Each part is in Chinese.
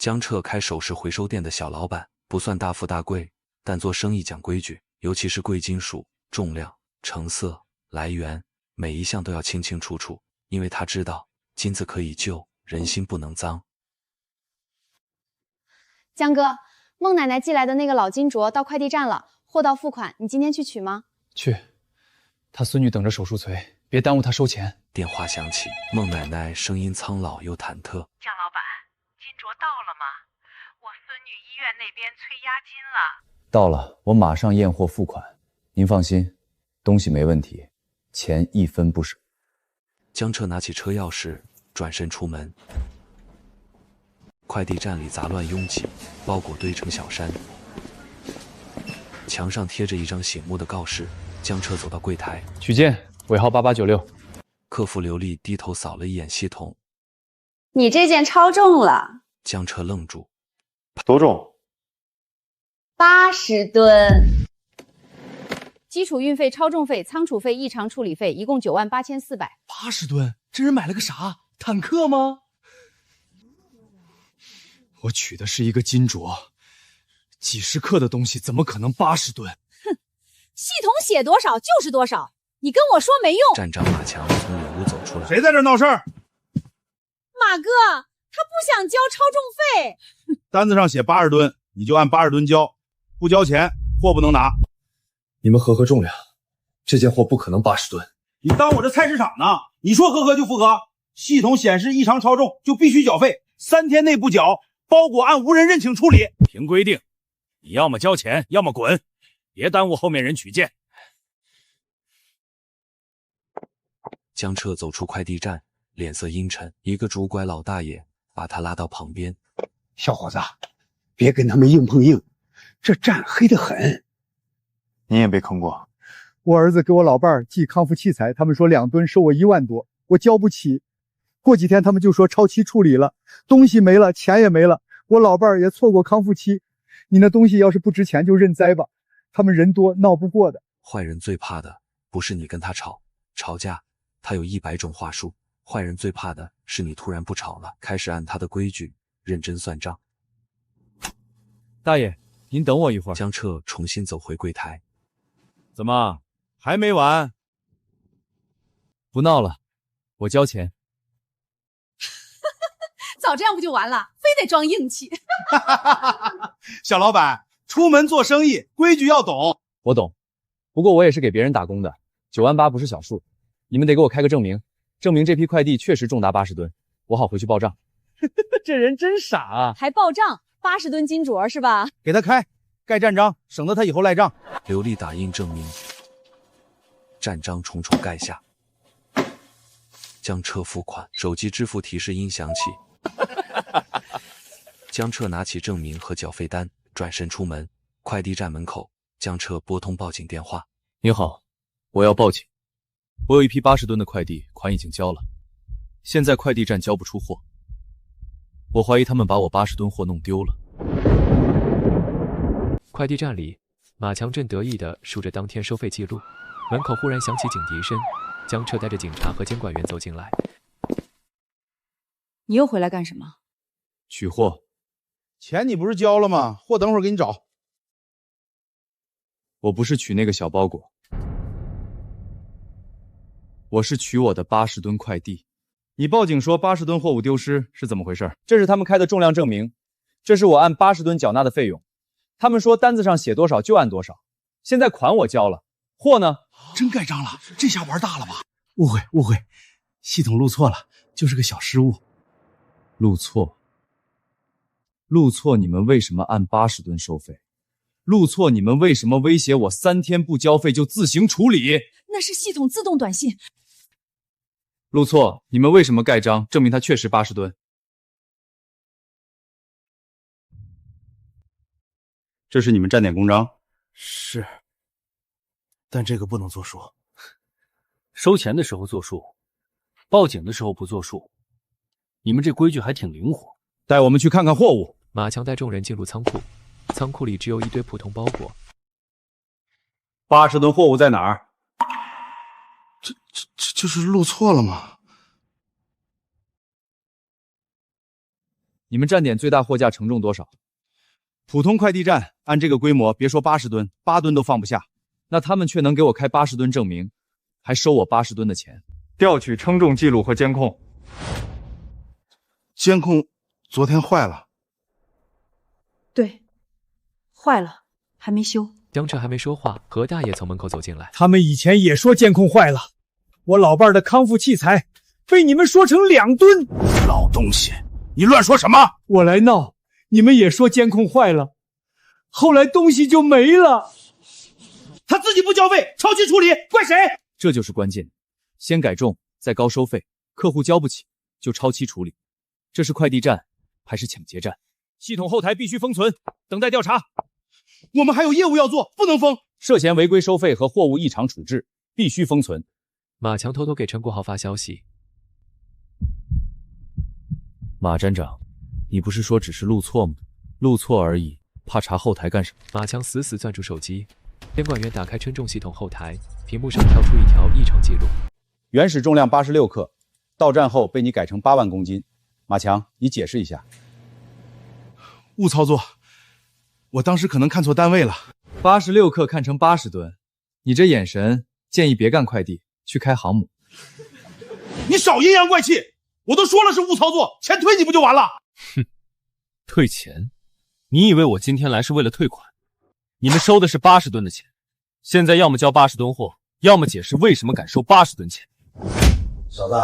江彻开首饰回收店的小老板，不算大富大贵，但做生意讲规矩，尤其是贵金属、重量、成色、来源，每一项都要清清楚楚，因为他知道金子可以旧，人心不能脏。江哥，孟奶奶寄来的那个老金镯到快递站了，货到付款，你今天去取吗？去，她孙女等着手术锤，别耽误她收钱。电话响起，孟奶奶声音苍老又忐忑。江老板，金镯到了吗？我孙女医院那边催押金了。到了，我马上验货付款。您放心，东西没问题，钱一分不少。江彻拿起车钥匙，转身出门。快递站里杂乱拥挤，包裹堆成小山，墙上贴着一张醒目的告示。江彻走到柜台，取件尾号8896。客服刘丽低头扫了一眼系统，你这件超重了。江彻愣住，多重？80吨。基础运费、超重费、仓储费、异常处理费，一共98400。80吨，这人买了个啥？坦克吗？我取的是一个金镯，几十克的东西怎么可能80吨？哼，系统写多少就是多少，你跟我说没用。站长马强从里屋走出来，谁在这闹事儿？马哥，他不想交超重费。单子上写80吨，你就按80吨交，不交钱货不能拿。你们合重量，这件货不可能80吨。你当我这菜市场呢？你说合格就符合，系统显示异常超重就必须缴费，3天内不缴，包裹按无人认请处理。凭规定，你要么交钱，要么滚，别耽误后面人取件。江彻走出快递站，脸色阴沉。一个拄拐老大爷把他拉到旁边：“小伙子，别跟他们硬碰硬，这站黑得很。你也被坑过？我儿子给我老伴儿寄康复器材，他们说2吨收我1万多，我交不起。过几天他们就说超期处理了，东西没了，钱也没了，我老伴儿也错过康复期。你那东西要是不值钱就认栽吧，他们人多闹不过的。”坏人最怕的不是你跟他吵架，他有100种话术。坏人最怕的是你突然不吵了，开始按他的规矩认真算账。大爷，您等我一会儿。江彻重新走回柜台。怎么还没完？不闹了，我交钱。早这样不就完了，非得装硬气。小老板，出门做生意规矩要懂。我懂，不过我也是给别人打工的，9万8不是小数，你们得给我开个证明，证明这批快递确实重达80吨，我好回去报账。这人真傻啊！还报账，80吨金镯是吧？给他开，盖站章，省得他以后赖账。刘丽打印证明，站章重重盖下。江彻付款，手机支付提示音响起。江彻拿起证明和缴费单，转身出门。快递站门口，江彻拨通报警电话。你好，我要报警。我有一批80吨的快递，款已经交了，现在快递站交不出货，我怀疑他们把我80吨货弄丢了。快递站里，马强正得意地数着当天收费记录，门口忽然响起警笛声，江彻带着警察和监管员走进来。你又回来干什么？取货。钱你不是交了吗？货等会儿给你找。我不是取那个小包裹，我是取我的80吨快递。你报警说80吨货物丢失是怎么回事？这是他们开的重量证明，这是我按80吨缴纳的费用。他们说单子上写多少就按多少，现在款我交了，货呢？真盖章了，这下玩大了吧？误会，系统录错了，就是个小失误。录错，你们为什么按80吨收费？录错，你们为什么威胁我3天不交费就自行处理？那是系统自动短信。录错，你们为什么盖章证明它确实80吨？这是你们站点公章？是，但这个不能作数。收钱的时候作数，报警的时候不作数，你们这规矩还挺灵活。带我们去看看货物。马强带众人进入仓库，仓库里只有一堆普通包裹。80吨货物在哪儿？这就是录错了吗？你们站点最大货架承重多少？普通快递站按这个规模，别说80吨，8吨都放不下。那他们却能给我开80吨证明，还收我80吨的钱。调取称重记录和监控。监控昨天坏了。对，坏了，还没修。江彻还没说话，何大爷从门口走进来。他们以前也说监控坏了，我老伴儿的康复器材被你们说成2吨。老东西，你乱说什么？我来闹，你们也说监控坏了，后来东西就没了。他自己不交费，超期处理，怪谁？这就是关键，先改重，再高收费，客户交不起就超期处理。这是快递站还是抢劫站？系统后台必须封存，等待调查。我们还有业务要做，不能封。涉嫌违规收费和货物异常处置，必须封存。马强偷偷给陈国豪发消息。马站长，你不是说只是录错吗？录错而已，怕查后台干什么？马强死死攥住手机。监管员打开称重系统后台，屏幕上跳出一条异常记录：原始重量86克，到站后被你改成8万公斤。马强，你解释一下。误操作，我当时可能看错单位了。86克看成80吨，你这眼神，建议别干快递，去开航母。你少阴阳怪气！我都说了是误操作，钱退你不就完了？哼，退钱？你以为我今天来是为了退款？你们收的是80吨的钱，现在要么交80吨货，要么解释为什么敢收80吨钱。小子，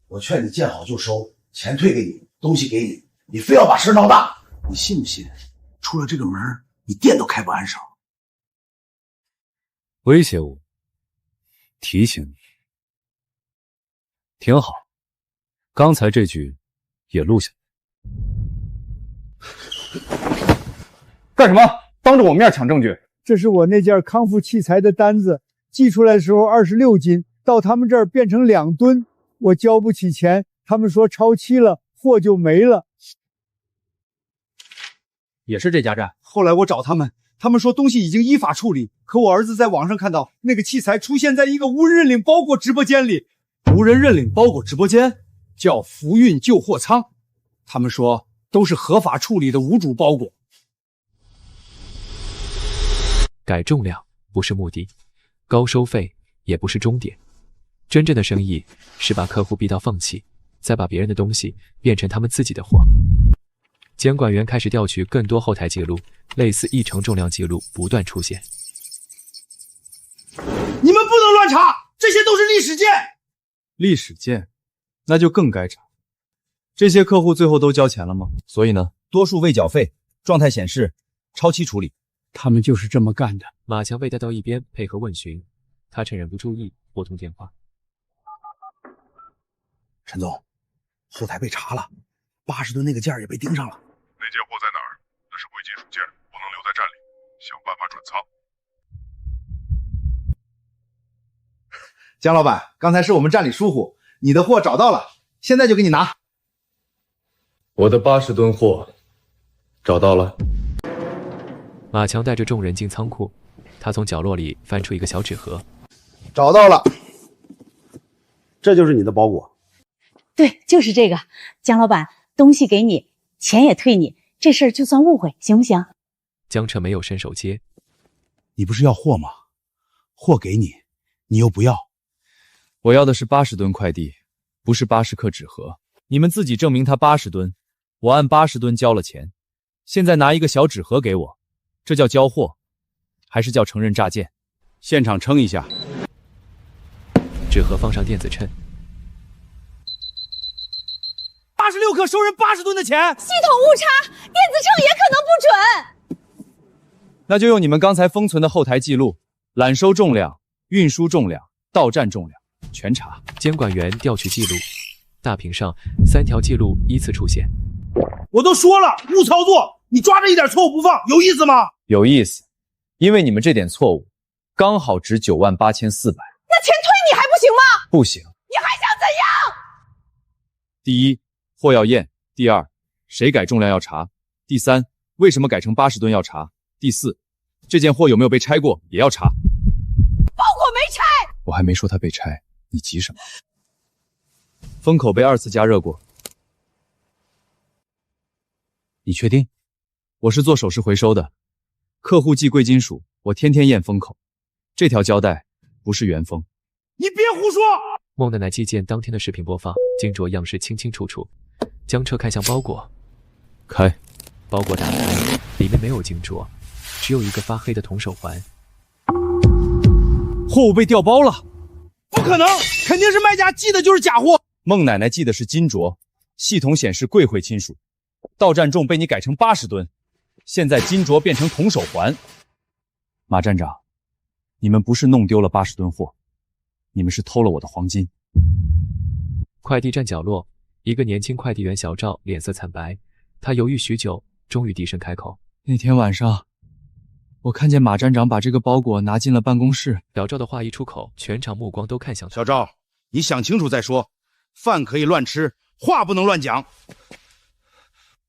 我劝你见好就收，钱退给你，东西给你，你非要把事闹大，你信不信？出了这个门，你店都开不安生。威胁我，提醒你，挺好。刚才这句也录下来。干什么？当着我面抢证据？这是我那件康复器材的单子，寄出来的时候26斤，到他们这儿变成2吨，我交不起钱，他们说超期了，货就没了。也是这家站。后来我找他们，他们说东西已经依法处理，可我儿子在网上看到那个器材出现在一个无人认领包裹直播间里。无人认领包裹直播间叫福运旧货仓，他们说都是合法处理的无主包裹。改重量不是目的，高收费也不是终点。真正的生意是把客户逼到放弃，再把别人的东西变成他们自己的货。监管员开始调取更多后台记录，类似异常重量记录不断出现。你们不能乱查，这些都是历史件。历史件，那就更该查。这些客户最后都交钱了吗？所以呢，多数未缴费，状态显示超期处理。他们就是这么干的。马强被带到一边配合问询，他趁人不注意拨通电话。陈总，后台被查了，80吨那个件也被盯上了。那件货在哪儿？那是贵金属件，不能留在站里，想办法转仓。江老板，刚才是我们站里疏忽，你的货找到了，现在就给你拿。我的80吨货找到了。马强带着众人进仓库，他从角落里翻出一个小纸盒，找到了，这就是你的包裹。对，就是这个。江老板，东西给你，钱也退你，这事儿就算误会，行不行？江彻没有伸手接。你不是要货吗？货给你，你又不要。我要的是80吨快递，不是80克纸盒。你们自己证明它80吨，我按80吨交了钱，现在拿一个小纸盒给我，这叫交货，还是叫承认诈骗？现场称一下。纸盒放上电子秤。86克收人80吨的钱，系统误差，电子秤也可能不准。那就用你们刚才封存的后台记录，揽收重量、运输重量、到站重量，全查。监管员调取记录，大屏上3条记录依次出现。我都说了，误操作，你抓着一点错误不放，有意思吗？有意思，因为你们这点错误，刚好值98400。那钱退你还不行吗？不行。你还想怎样？第一，货要验；第二，谁改重量要查；第三，为什么改成80吨要查；第四，这件货有没有被拆过也要查。包裹没拆，我还没说它被拆，你急什么？封口被2次加热过。你确定？我是做首饰回收的，客户寄贵金属，我天天验封口。这条胶带不是原封。你别胡说！孟奶奶寄件当天的视频播放，金镯样式清清楚楚。江彻看向包裹，开。包裹打开，里面没有金镯，只有一个发黑的铜手环。货物被调包了。不可能，肯定是卖家寄的就是假货。孟奶奶寄的是金镯，系统显示贵会亲属，到站重被你改成80吨，现在金镯变成铜手环。马站长，你们不是弄丢了80吨货，你们是偷了我的黄金。快递站角落，一个年轻快递员小赵脸色惨白，他犹豫许久，终于低声开口：那天晚上，我看见马站长把这个包裹拿进了办公室。小赵的话一出口，全场目光都看向他。小赵，你想清楚再说，饭可以乱吃，话不能乱讲。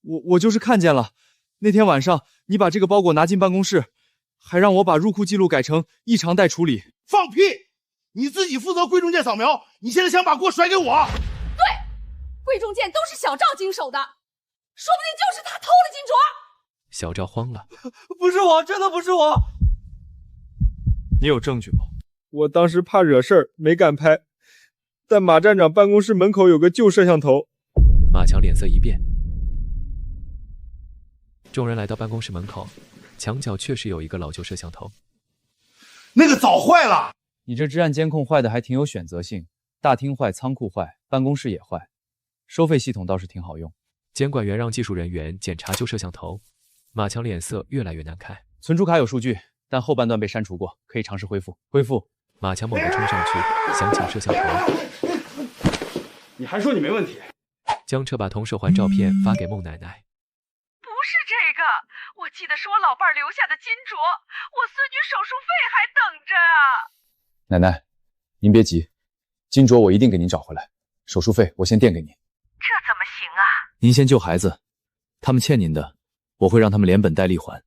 我就是看见了，那天晚上你把这个包裹拿进办公室，还让我把入库记录改成异常待处理。放屁！你自己负责贵重件扫描，你现在想把锅甩给我？对，贵重件都是小赵经手的，说不定就是他偷了金镯。小赵慌了，不是我，真的不是我。你有证据吗？我当时怕惹事儿，没敢拍。但马站长办公室门口有个旧摄像头。马强脸色一变。众人来到办公室门口，墙角确实有一个老旧摄像头。那个早坏了。你这治安监控坏的还挺有选择性，大厅坏，仓库坏，办公室也坏，收费系统倒是挺好用。监管员让技术人员检查旧摄像头，马强脸色越来越难看。存储卡有数据，但后半段被删除过，可以尝试恢复。恢复。马强猛地冲上去，想抢摄像头。你还说你没问题？江彻把铜手环照片发给孟奶奶。不是这个，我记得是我老伴儿留下的金镯，我孙女手术费还等着啊。奶奶，您别急，金镯我一定给您找回来，手术费我先垫给您。这怎么行啊？您先救孩子，他们欠您的，我会让他们连本带利还。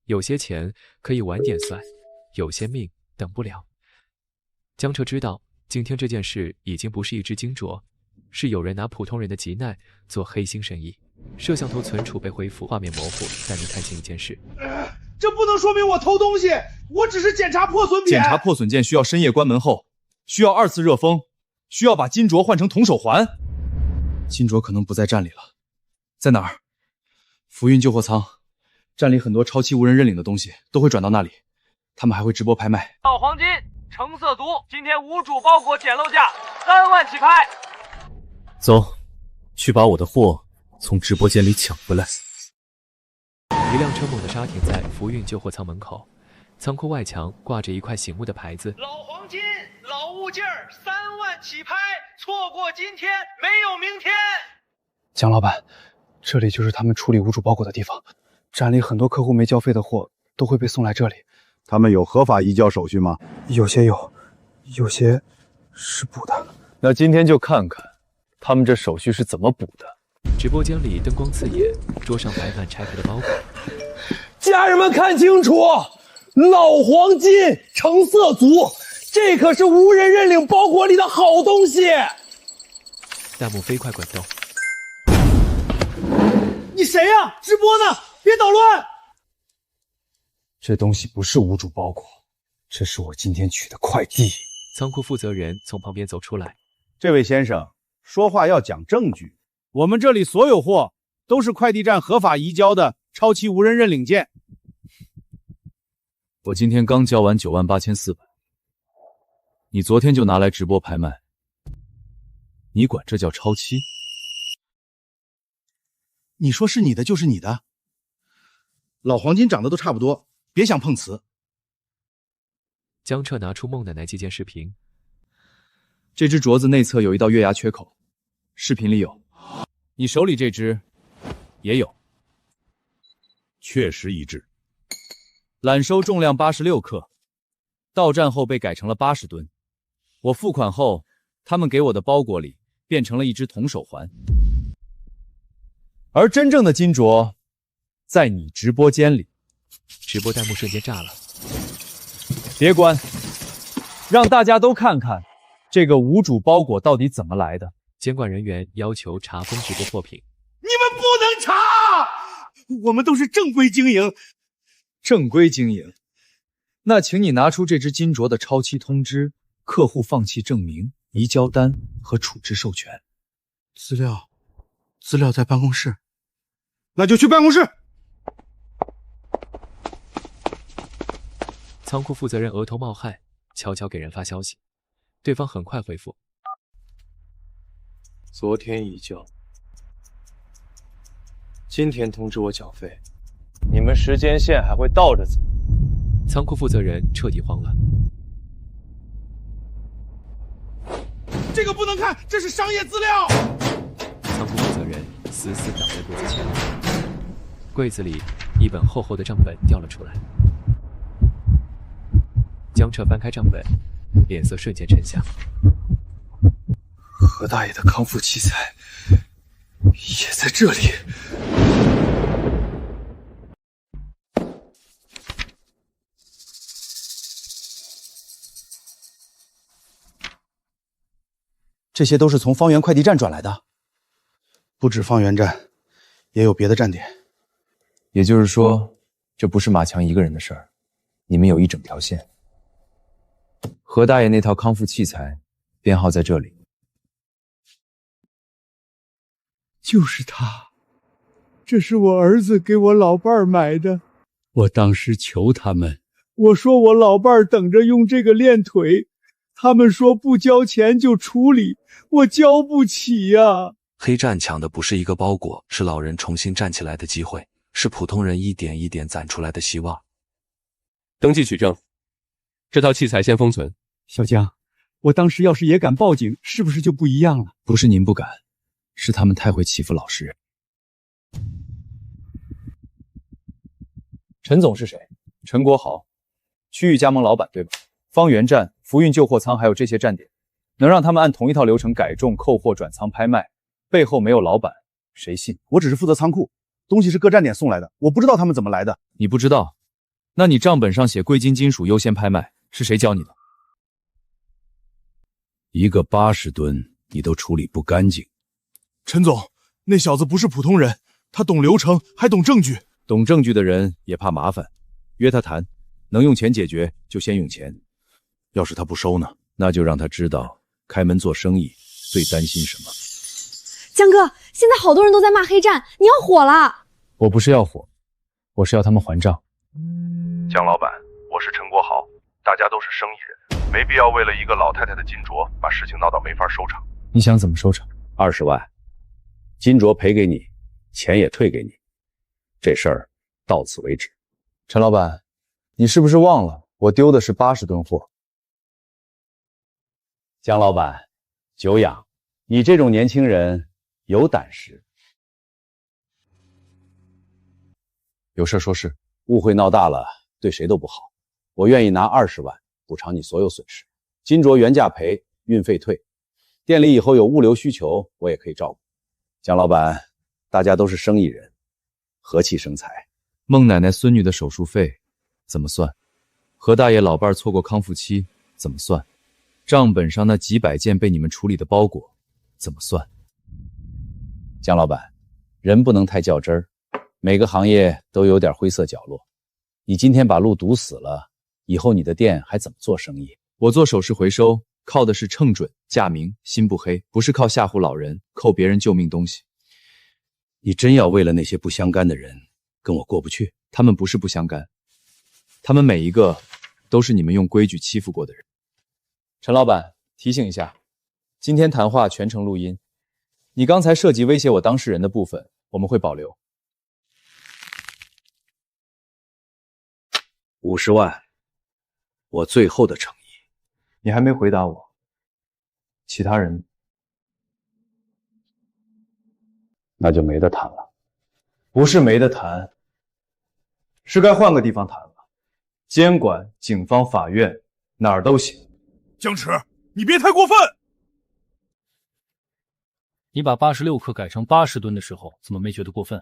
有些钱可以晚点算，有些命等不了。江彻知道，今天这件事已经不是一只金镯，是有人拿普通人的急难做黑心生意。摄像头存储被恢复，画面模糊，但能看清一件事。这不能说明我偷东西，我只是检查破损品。检查破损件需要深夜关门后，需要2次热封，需要把金镯换成铜手环。金镯可能不在站里了，在哪儿？福运旧货仓，站里很多超期无人认领的东西都会转到那里，他们还会直播拍卖。到黄金橙色族，今天无主包裹捡漏价3万起拍。走，去把我的货从直播间里抢回来。一辆车猛地刹停在福运旧货仓门口，仓库外墙挂着一块醒目的牌子：老黄金、老物件3万起拍，错过今天没有明天。江老板，这里就是他们处理无主包裹的地方，站里很多客户没交费的货都会被送来这里。他们有合法移交手续吗？有些有，有些是补的。那今天就看看他们这手续是怎么补的。直播间里灯光刺眼，桌上摆满拆开的包裹。家人们看清楚，老黄金橙色族，这可是无人认领包裹里的好东西。弹幕飞快滚动。你谁呀？直播呢？别捣乱！这东西不是无主包裹，这是我今天取的快递。仓库负责人从旁边走出来。这位先生，说话要讲证据。我们这里所有货都是快递站合法移交的超期无人认领件。我今天刚交完98400，你昨天就拿来直播拍卖，你管这叫超期？你说是你的就是你的，老黄金长得都差不多，别想碰瓷。江彻拿出孟奶奶寄件视频，这只镯子内侧有一道月牙缺口，视频里有。你手里这只也有，确实一致。揽收重量86克，到站后被改成了80吨。我付款后，他们给我的包裹里变成了一只铜手环，而真正的金镯在你直播间里。直播弹幕瞬间炸了。别关，让大家都看看这个无主包裹到底怎么来的。监管人员要求查封直播货品。你们不能查！我们都是正规经营。正规经营？那请你拿出这只金镯的超期通知、客户放弃证明、移交单和处置授权。资料在办公室，那就去办公室。仓库负责人额头冒汗，悄悄给人发消息，对方很快回复：昨天移交，今天通知我缴费，你们时间线还会倒着走。仓库负责人彻底慌了。这个不能看，这是商业资料。仓库负责人死死挡在柜子前，柜子里一本厚厚的账本掉了出来。江彻翻开账本，脸色瞬间沉下。何大爷的康复器材也在这里。这些都是从方圆快递站转来的，不止方圆站，也有别的站点。也就是说，这不是马强一个人的事儿，你们有一整条线。何大爷那套康复器材编号在这里。就是他，这是我儿子给我老伴儿买的。我当时求他们，我说我老伴儿等着用这个练腿，他们说不交钱就处理，我交不起呀。黑站抢的不是一个包裹，是老人重新站起来的机会，是普通人一点一点攒出来的希望。登记取证，这套器材先封存。小江，我当时要是也敢报警，是不是就不一样了？不是您不敢，是他们太会欺负老实人。陈总是谁？陈国豪，区域加盟老板对吧？方圆站、福运旧货仓还有这些站点，能让他们按同一套流程改重、扣货、转仓、拍卖，背后没有老板，谁信？我只是负责仓库，东西是各站点送来的，我不知道他们怎么来的。你不知道？那你账本上写贵金金属优先拍卖，是谁教你的？一个80吨你都处理不干净。陈总，那小子不是普通人，他懂流程，还懂证据。懂证据的人也怕麻烦，约他谈，能用钱解决就先用钱。要是他不收呢，那就让他知道开门做生意最担心什么。江哥，现在好多人都在骂黑站，你要火了。我不是要火，我是要他们还账。江老板，我是陈国豪，大家都是生意人，没必要为了一个老太太的金镯把事情闹到没法收场。你想怎么收场？20万，金镯赔给你，钱也退给你，这事儿到此为止。陈老板，你是不是忘了我丢的是80吨货？江老板，久仰，你这种年轻人有胆识。有事说事，误会闹大了，对谁都不好。我愿意拿20万补偿你所有损失，金镯原价赔，运费退。店里以后有物流需求，我也可以照顾。江老板，大家都是生意人，和气生财。孟奶奶孙女的手术费怎么算？何大爷老伴错过康复期怎么算？账本上那几百件被你们处理的包裹怎么算？江老板，人不能太较真儿，每个行业都有点灰色角落。你今天把路堵死了，以后你的店还怎么做生意？我做首饰回收靠的是称准、价明、心不黑，不是靠吓唬老人、扣别人救命东西。你真要为了那些不相干的人跟我过不去？他们不是不相干，他们每一个都是你们用规矩欺负过的人。陈老板，提醒一下，今天谈话全程录音，你刚才涉及威胁我当事人的部分，我们会保留。50万，我最后的诚意。你还没回答我，其他人那就没得谈了。不是没得谈，是该换个地方谈了。监管、警方、法院哪儿都行。江池，你别太过分！你把86克改成80吨的时候，怎么没觉得过分？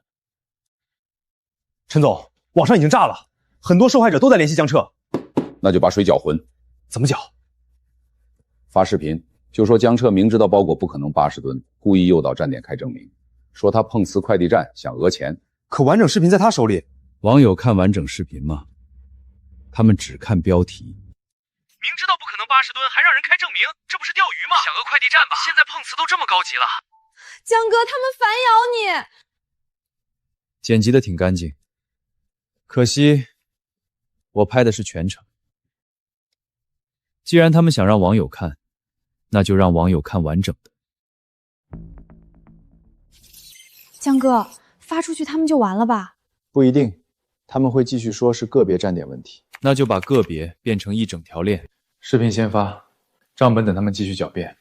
陈总，网上已经炸了，很多受害者都在联系江彻。那就把水搅浑。怎么搅？发视频，就说江彻明知道包裹不可能80吨，故意诱导站点开证明，说他碰瓷快递站想讹钱，可完整视频在他手里。网友看完整视频吗？他们只看标题。明知道不可能80吨，还让人开证明，这不是钓鱼吗？想个快递站吧。现在碰瓷都这么高级了。江哥，他们反咬你。剪辑的挺干净，可惜我拍的是全程。既然他们想让网友看，那就让网友看完整的。江哥，发出去他们就完了吧？不一定，他们会继续说是个别站点问题，那就把个别变成一整条链。视频先发，账本等他们继续狡辩。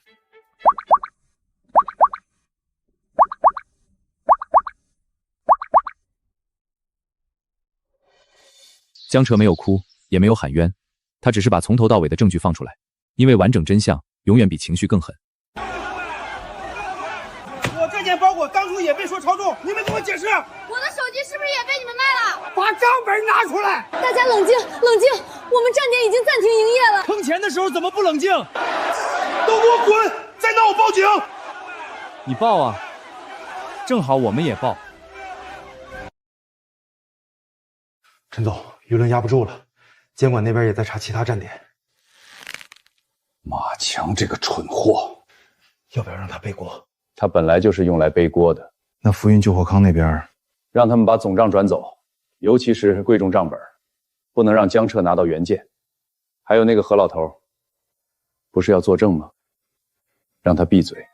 江澈没有哭，也没有喊冤，他只是把从头到尾的证据放出来，因为完整真相永远比情绪更狠。我这件包裹当初也被说超重，你们给我解释！我的手机是不是也被你们卖了？把账本拿出来！大家冷静，冷静！我们站点已经暂停营业了。坑钱的时候怎么不冷静？都给我滚！再闹我报警！你报啊，正好我们也报。陈总，舆论压不住了，监管那边也在查其他站点。马强这个蠢货，要不要让他背锅？他本来就是用来背锅的。那福运救火康那边，让他们把总账转走，尤其是贵重账本，不能让江澈拿到原件。还有那个何老头，不是要作证吗？让他闭嘴。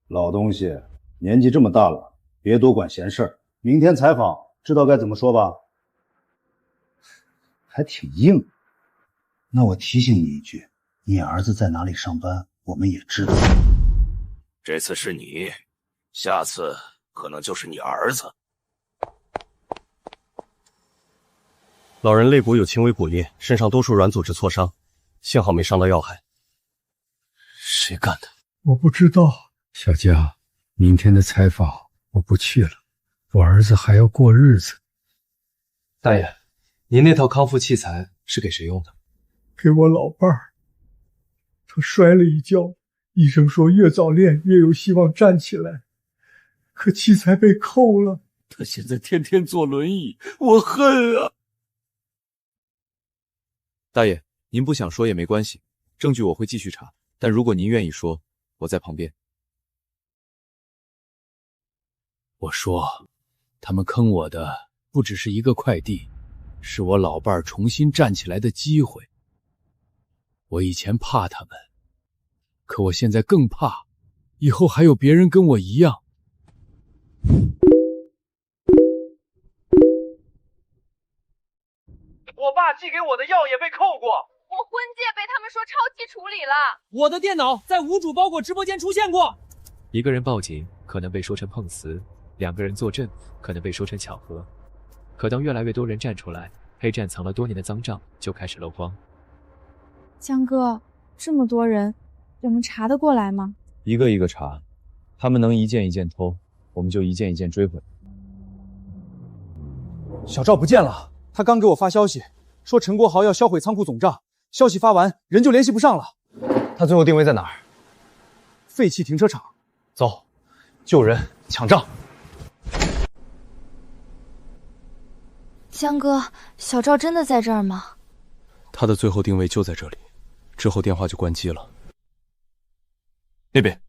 老东西，年纪这么大了，别多管闲事儿。明天采访，知道该怎么说吧？还挺硬。那我提醒你一句，你儿子在哪里上班，我们也知道。这次是你，下次可能就是你儿子。老人肋骨有轻微骨裂，身上多处软组织挫伤，幸好没伤到要害。谁干的？我不知道。小佳，明天的采访我不去了，我儿子还要过日子。大爷，您那套康复器材是给谁用的？给我老伴儿。他摔了一跤，医生说越早练越有希望站起来，可器材被扣了。他现在天天坐轮椅，我恨啊！大爷，您不想说也没关系，证据我会继续查，但如果您愿意说，我在旁边。我说，他们坑我的不只是一个快递，是我老伴儿重新站起来的机会。我以前怕他们，可我现在更怕，以后还有别人跟我一样。我爸寄给我的药也被扣过，我婚戒被他们说超期处理了。我的电脑在无主包裹直播间出现过。一个人报警可能被说成碰瓷，2个人作证可能被说成巧合，可当越来越多人站出来，黑站藏了多年的赃账就开始漏光。江哥，这么多人，我们查得过来吗？一个一个查，他们能一件一件偷，我们就一件一件追回来。小赵不见了，他刚给我发消息，说陈国豪要销毁仓库总账，消息发完，人就联系不上了。他最后定位在哪儿？废弃停车场。走，救人抢账。江哥，小赵真的在这儿吗？他的最后定位就在这里，之后电话就关机了。那边。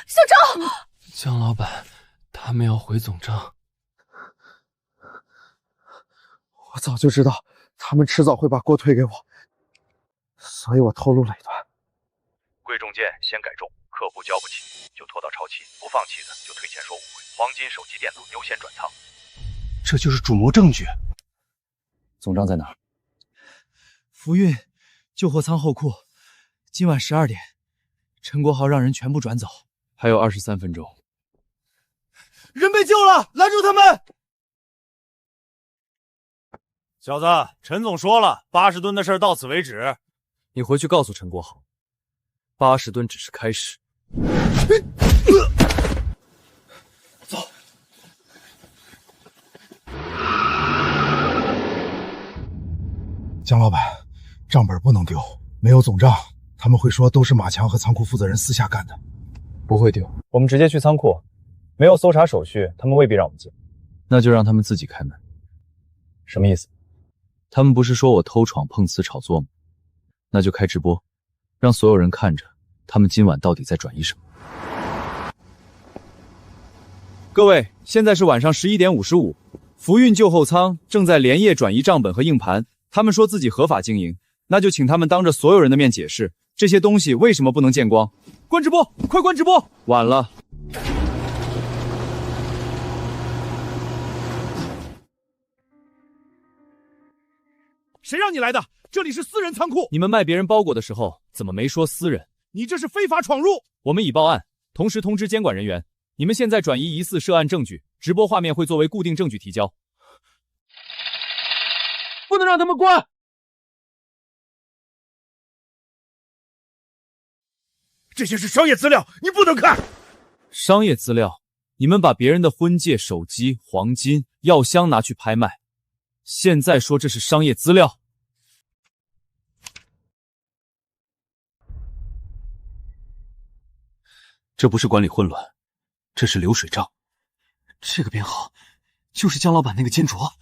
小赵，江老板，他们要回总账。我早就知道他们迟早会把锅推给我，所以我透露了一段。贵重件先改重，客户交不起就拖到超期，不放弃的就退钱说误会。黄金、手机、电脑优先转仓。这就是主谋证据。总账在哪儿？福运救货仓后库，今晚12点，陈国豪让人全部转走。还有23分钟。人被救了，拦住他们！小子，陈总说了，80吨的事到此为止。你回去告诉陈国豪，80吨只是开始。江老板，账本不能丢，没有总账，他们会说都是马强和仓库负责人私下干的。不会丢，我们直接去仓库，没有搜查手续，他们未必让我们进。那就让他们自己开门。什么意思？他们不是说我偷闯碰瓷炒作吗？那就开直播，让所有人看着他们今晚到底在转移什么。各位，现在是晚上11点55，福运旧后仓正在连夜转移账本和硬盘。他们说自己合法经营，那就请他们当着所有人的面解释这些东西为什么不能见光。关直播，快关直播！晚了。谁让你来的？这里是私人仓库。你们卖别人包裹的时候，怎么没说私人？你这是非法闯入。我们已报案，同时通知监管人员。你们现在转移疑似涉案证据，直播画面会作为固定证据提交。不能让他们关！这些是商业资料，你不能看。商业资料？你们把别人的婚戒、手机、黄金、药箱拿去拍卖，现在说这是商业资料？这不是管理混乱，这是流水账。这个编号就是江老板那个金镯。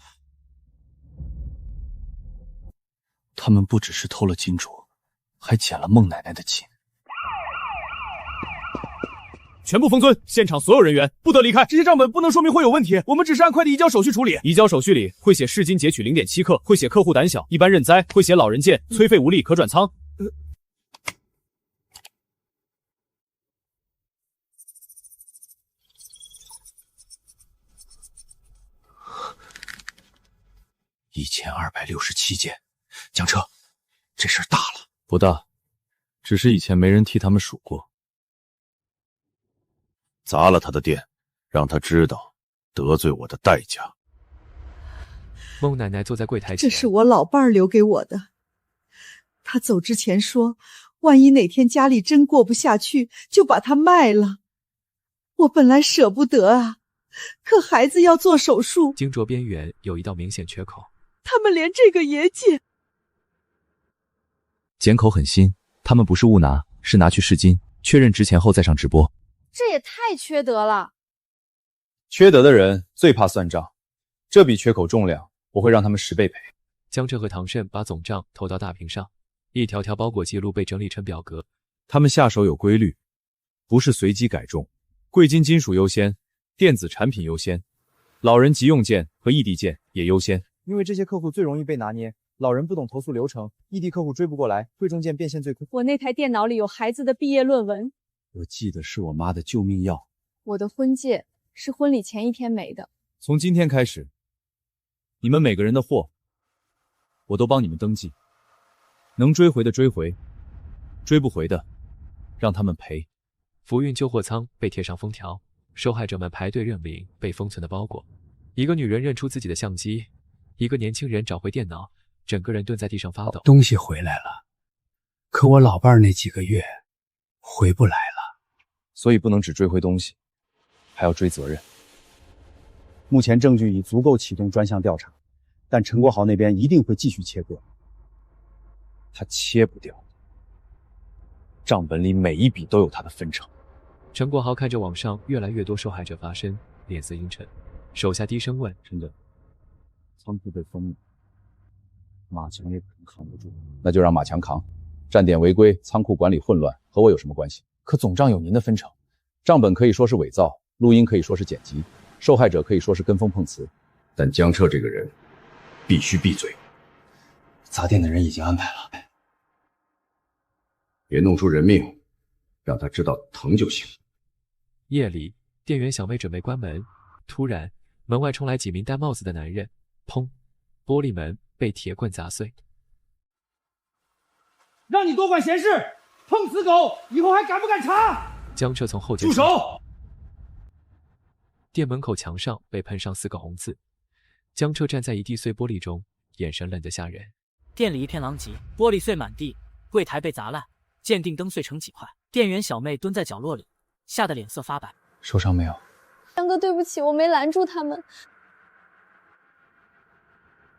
他们不只是偷了金镯，还捡了孟奶奶的金。全部封村，现场所有人员不得离开。这些账本不能说明会有问题，我们只是按快递移交手续处理。移交手续里会写市金截取 0.7 克，会写客户胆小，一般认栽，会写老人健，催费无力，可转仓。1267件，江车，这事儿大了。不大，只是以前没人替他们数过。砸了他的店，让他知道得罪我的代价。孟奶奶坐在柜台前，这是我老伴儿留给我的。他走之前说，万一哪天家里真过不下去，就把它卖了。我本来舍不得啊，可孩子要做手术，金镯边缘有一道明显缺口。他们连这个也捡。剪口很新，他们不是误拿，是拿去试金，确认值钱后再上直播。这也太缺德了！缺德的人最怕算账，这笔缺口重量，我会让他们10倍赔。江浙和唐胜把总账投到大屏上，一条条包裹记录被整理成表格。他们下手有规律，不是随机改重，贵金金属优先，电子产品优先，老人急用件和异地件也优先。因为这些客户最容易被拿捏，老人不懂投诉流程，异地客户追不过来，贵重件变现最快。我那台电脑里有孩子的毕业论文，我记得是我妈的救命药。我的婚戒是婚礼前1天没的。从今天开始，你们每个人的货，我都帮你们登记，能追回的追回，追不回的，让他们赔。福运旧货仓被贴上封条，受害者们排队认领被封存的包裹。一个女人认出自己的相机，一个年轻人找回电脑，整个人蹲在地上发抖。东西回来了，可我老伴儿那几个月回不来了，所以不能只追回东西，还要追责任。目前证据已足够启动专项调查，但陈国豪那边一定会继续切割。他切不掉，账本里每一笔都有他的分成。陈国豪看着网上越来越多受害者发声，脸色阴沉，手下低声问：“陈总，仓库被封了，马强也可能扛不住。那就让马强扛。站点违规，仓库管理混乱，和我有什么关系？可总账有您的分成，账本可以说是伪造，录音可以说是剪辑，受害者可以说是跟风碰瓷，但江彻这个人必须闭嘴。砸店的人已经安排了，别弄出人命，让他知道疼就行。夜里，店员小妹准备关门，突然门外冲来几名戴帽子的男人，砰！玻璃门被铁棍砸碎。让你多管闲事，碰死狗！以后还敢不敢查？江彻从后街住手！店门口墙上被喷上4个红字。江彻站在一地碎玻璃中，眼神冷得吓人。店里一片狼藉，玻璃碎满地，柜台被砸烂，鉴定灯碎成几块。店员小妹蹲在角落里，吓得脸色发白。受伤没有？江哥，对不起，我没拦住他们。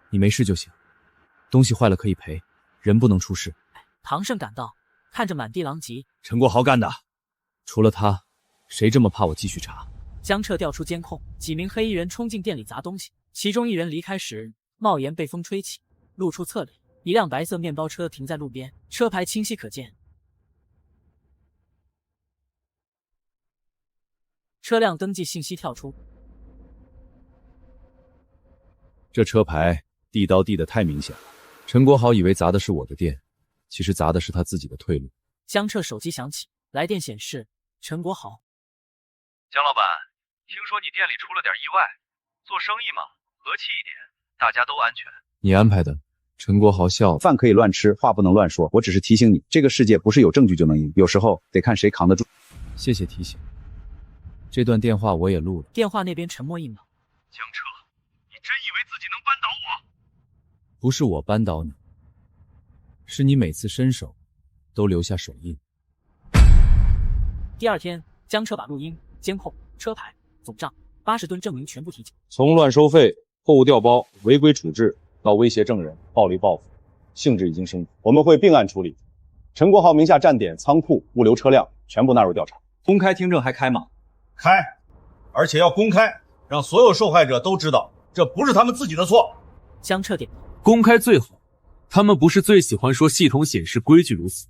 你没事就行。东西坏了可以赔，人不能出事。唐胜赶到，看着满地狼藉，陈国豪干的，除了他，谁这么怕我继续查？江彻调出监控，几名黑衣人冲进店里砸东西，其中一人离开时，帽檐被风吹起，露出侧脸。一辆白色面包车停在路边，车牌清晰可见。车辆登记信息跳出，这车牌递刀递得太明显了。陈国豪以为砸的是我的店，其实砸的是他自己的退路。江彻手机响起，来电显示陈国豪。江老板，听说你店里出了点意外，做生意嘛，和气一点，大家都安全。你安排的。陈国豪笑了，饭可以乱吃，话不能乱说。我只是提醒你，这个世界不是有证据就能赢，有时候得看谁扛得住。谢谢提醒。这段电话我也录了。电话那边沉默1秒。江彻，你真以为自己能扳倒我？不是我扳倒你，是你每次伸手都留下手印。第二天，江彻把录音、监控、车牌、总账、80吨证明全部提交。从乱收费、货物调包、违规处置到威胁证人、暴力报复，性质已经升级，我们会并案处理。陈国豪名下站点、仓库、物流车辆全部纳入调查。公开听证还开吗？开，而且要公开，让所有受害者都知道，这不是他们自己的错。江彻点公开最好，他们不是最喜欢说系统显示规矩如此，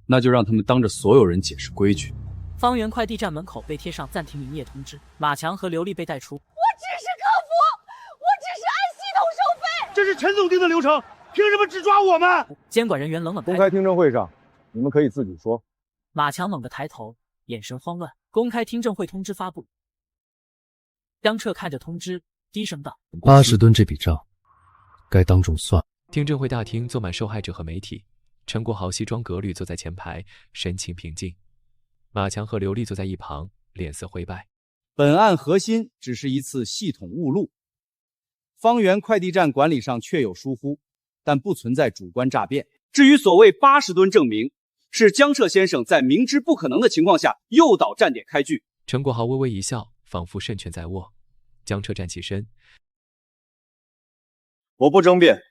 那就让他们当着所有人解释规矩。方圆快递站门口被贴上暂停营业通知，马强和刘丽被带出。我只是客服，我只是按系统收费。这是陈总定的流程，凭什么只抓我们？监管人员冷冷公开听证会上，你们可以自己说。马强猛地抬头，眼神慌乱。公开听证会通知发布。江彻看着通知，低声道：“80吨这笔账，该当众算。”听证会大厅坐满受害者和媒体，陈国豪西装革履坐在前排，神情平静。马强和刘丽坐在一旁，脸色灰败。本案核心只是一次系统误录，方圆快递站管理上确有疏忽，但不存在主观诈骗。至于所谓80吨证明，是江彻先生在明知不可能的情况下诱导站点开具。陈国豪微微一笑，仿佛胜券在握。江彻站起身，我不争辩，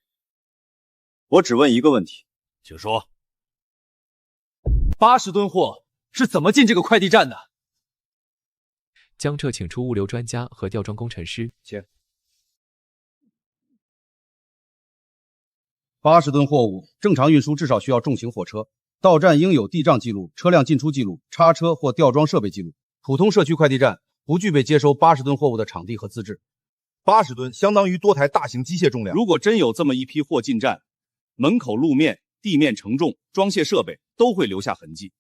我只问一个问题，请说。80吨货是怎么进这个快递站的？江彻请出物流专家和吊装工程师。请。 80吨货物正常运输至少需要重型货车，到站应有地账记录、车辆进出记录、叉车或吊装设备记录。普通社区快递站不具备接收80吨货物的场地和资质。80吨相当于多台大型机械重量。如果真有这么一批货进站，门口路面、地面承重、装卸设备都会留下痕迹，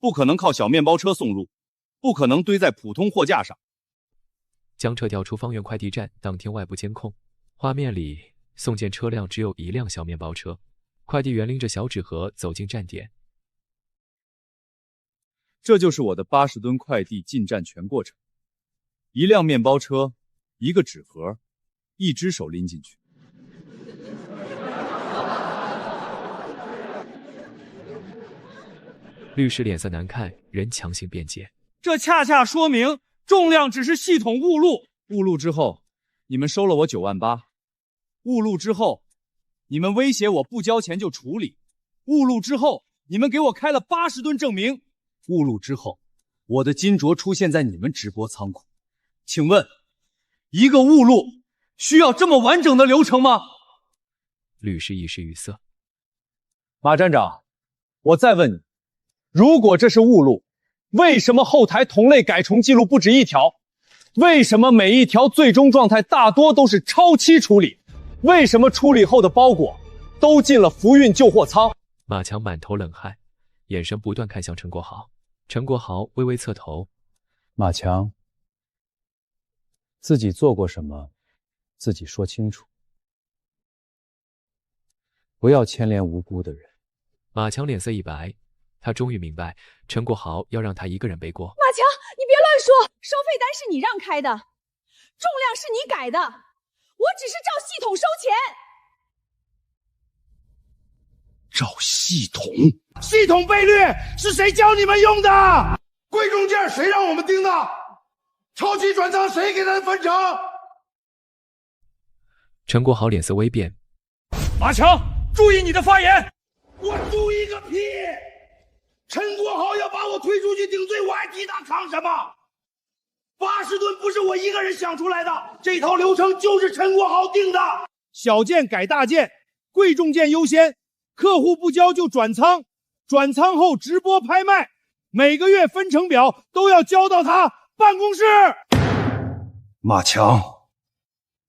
不可能靠小面包车送入，不可能堆在普通货架上。江彻调出方圆快递站当天外部监控，画面里送件车辆只有一辆小面包车，快递员拎着小纸盒走进站点。这就是我的80吨快递进站全过程：一辆面包车，一个纸盒，一只手拎进去。律师脸色难看，仍强行辩解。这恰恰说明重量只是系统误录。误录之后，你们收了我9万8。误录之后，你们威胁我不交钱就处理。误录之后，你们给我开了80吨证明。误录之后，我的金镯出现在你们直播仓库。请问，一个误录需要这么完整的流程吗？律师一时语塞。马站长，我再问你，如果这是误录，为什么后台同类改重记录不止1条？为什么每一条最终状态大多都是超期处理？为什么处理后的包裹都进了福运救货仓？马强满头冷汗，眼神不断看向陈国豪。陈国豪微微侧头。马强，自己做过什么，自己说清楚，不要牵连无辜的人。马强脸色一白，他终于明白陈国豪要让他一个人背锅。马强，你别乱说，收费单是你让开的，重量是你改的，我只是照系统收钱。照系统？系统倍率是谁教你们用的？贵重件谁让我们盯的？超期转账谁给他分成？陈国豪脸色微变，马强，注意你的发言。我注意个屁！陈国豪要把我推出去顶罪，我还替他扛什么？80吨不是我一个人想出来的，这套流程就是陈国豪定的。小件改大件，贵重件优先，客户不交就转仓，转仓后直播拍卖，每个月分成表都要交到他办公室。马强，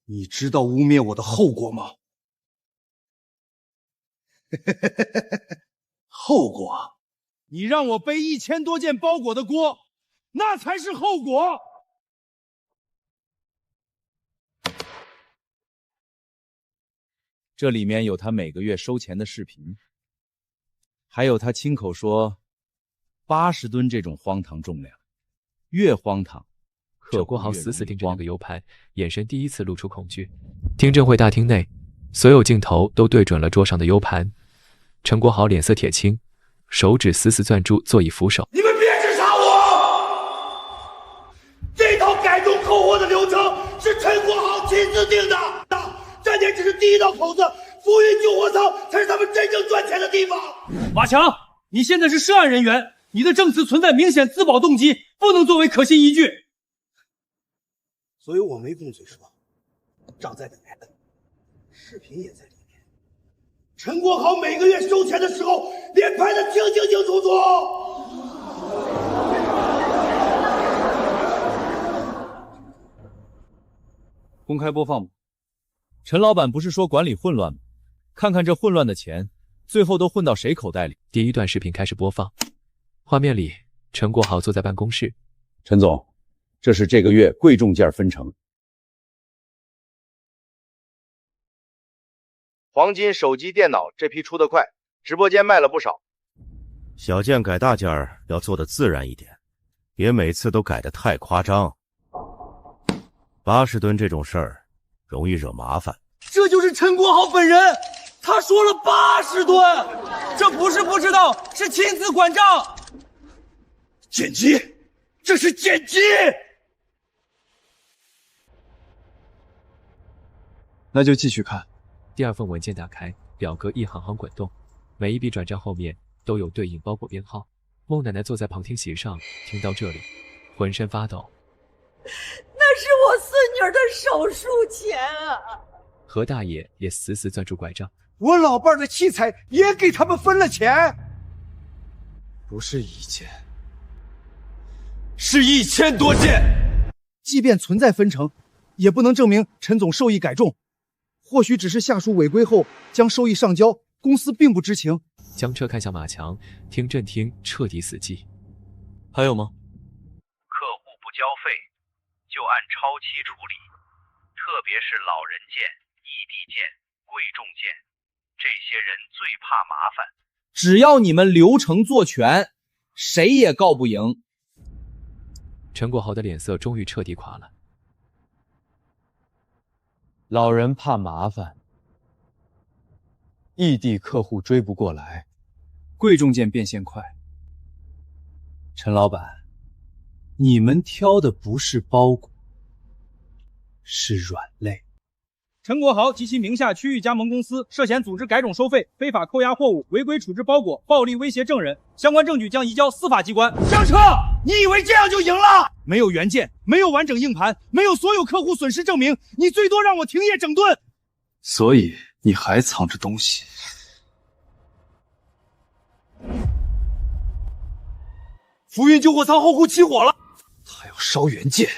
你知道污蔑我的后果吗？后果？你让我背1000多件包裹的锅，那才是后果。这里面有他每个月收钱的视频，还有他亲口说80吨这种荒唐重量，越荒唐，陈国豪死死盯着那个 U 盘，眼神第一次露出恐惧。听证会大厅内，所有镜头都对准了桌上的 U 盘。陈国豪脸色铁青，手指死死攥住座椅扶手。你们别指查我！这套改动扣货的流程是陈国豪亲自定的，站点只是第一道口子，浮云救火仓才是他们真正赚钱的地方。马强，你现在是涉案人员，你的证词存在明显自保动机，不能作为可信依据。所以我没封嘴说，账在本人，视频也在里面。陈国豪每个月收钱的时候，脸拍得清楚楚。公开播放吗？陈老板不是说管理混乱吗？看看这混乱的钱，最后都混到谁口袋里？第一段视频开始播放，画面里陈国豪坐在办公室。陈总，这是这个月贵重件分成。黄金手机电脑这批出得快，直播间卖了不少。小件改大件要做得自然一点，别每次都改得太夸张。80吨这种事儿容易惹麻烦。这就是陈国豪本人，他说了80吨，这不是不知道，是亲自管账。剪辑，这是剪辑。那就继续看。第二份文件打开，表格一行行滚动，每一笔转账后面都有对应包裹编号。孟奶奶坐在旁听席上，听到这里，浑身发抖。那是我孙女儿的手术钱啊！何大爷也死死攥住拐杖。我老伴儿的器材也给他们分了钱，不是1件，是1000多件。即便存在分成，也不能证明陈总授意改重。或许只是下属违规后将收益上交，公司并不知情。将车看向马强，听震听彻底死寂。还有吗？客户不交费，就按超期处理，特别是老人件、异地件、贵重件，这些人最怕麻烦。只要你们流程做全，谁也告不赢。陈国豪的脸色终于彻底垮了。老人怕麻烦，异地客户追不过来，贵重件变现快。陈老板，你们挑的不是包裹，是软肋。陈国豪及其名下区域加盟公司涉嫌组织改种收费、非法扣押货物、违规处置包裹、暴力威胁证人，相关证据将移交司法机关。上车！你以为这样就赢了？没有原件，没有完整硬盘，没有所有客户损失证明，你最多让我停业整顿。所以你还藏着东西。浮云救火仓后库起火了，他要烧原件。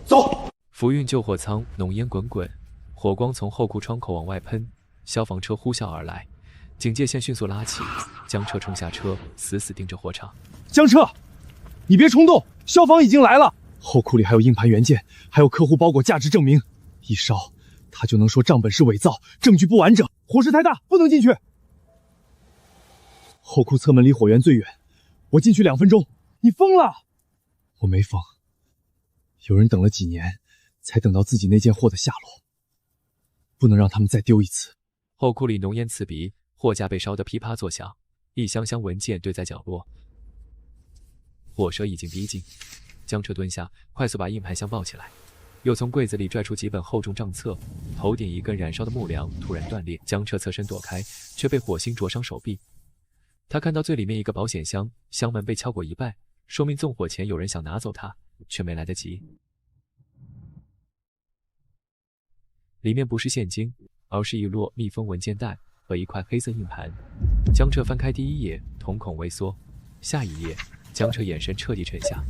走。浮运救火仓浓烟滚滚，火光从后库窗口往外喷，消防车呼啸而来，警戒线迅速拉起，将车冲下车，死死盯着火场。将车，你别冲动，消防已经来了。后库里还有硬盘原件，还有客户包裹价值证明，一烧他就能说账本是伪造，证据不完整，火势太大，不能进去。后库侧门离火源最远，我进去2分钟。你疯了？我没疯，有人等了几年才等到自己那件货的下落，不能让他们再丢一次。后库里浓烟刺鼻，货架被烧得噼啪作响，一箱箱文件堆在角落。火舌已经逼近，将车蹲下，快速把硬盘箱抱起来。又从柜子里拽出几本厚重账册，头顶一根燃烧的木梁突然断裂，江彻侧身躲开，却被火星灼伤手臂。他看到最里面一个保险箱，箱门被敲过一半，说明纵火前有人想拿走它，却没来得及。里面不是现金，而是一摞密封文件袋和一块黑色硬盘。江彻翻开第一页，瞳孔微缩，下一页，江彻眼神彻底沉下。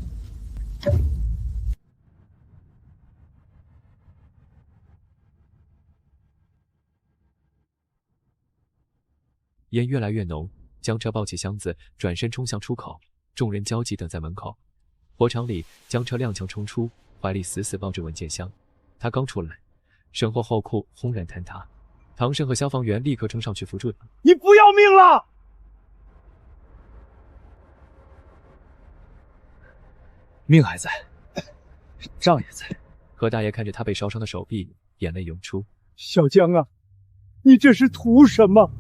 烟越来越浓，江彻抱起箱子，转身冲向出口，众人焦急等在门口。火场里，江彻踉跄冲出，怀里死死抱着文件箱。他刚出来，身后后库轰然坍塌，唐胜和消防员立刻冲上去扶住他。你不要命了！命还在，账也在。何大爷看着他被烧伤的手臂，眼泪涌出。小江啊，你这是图什么？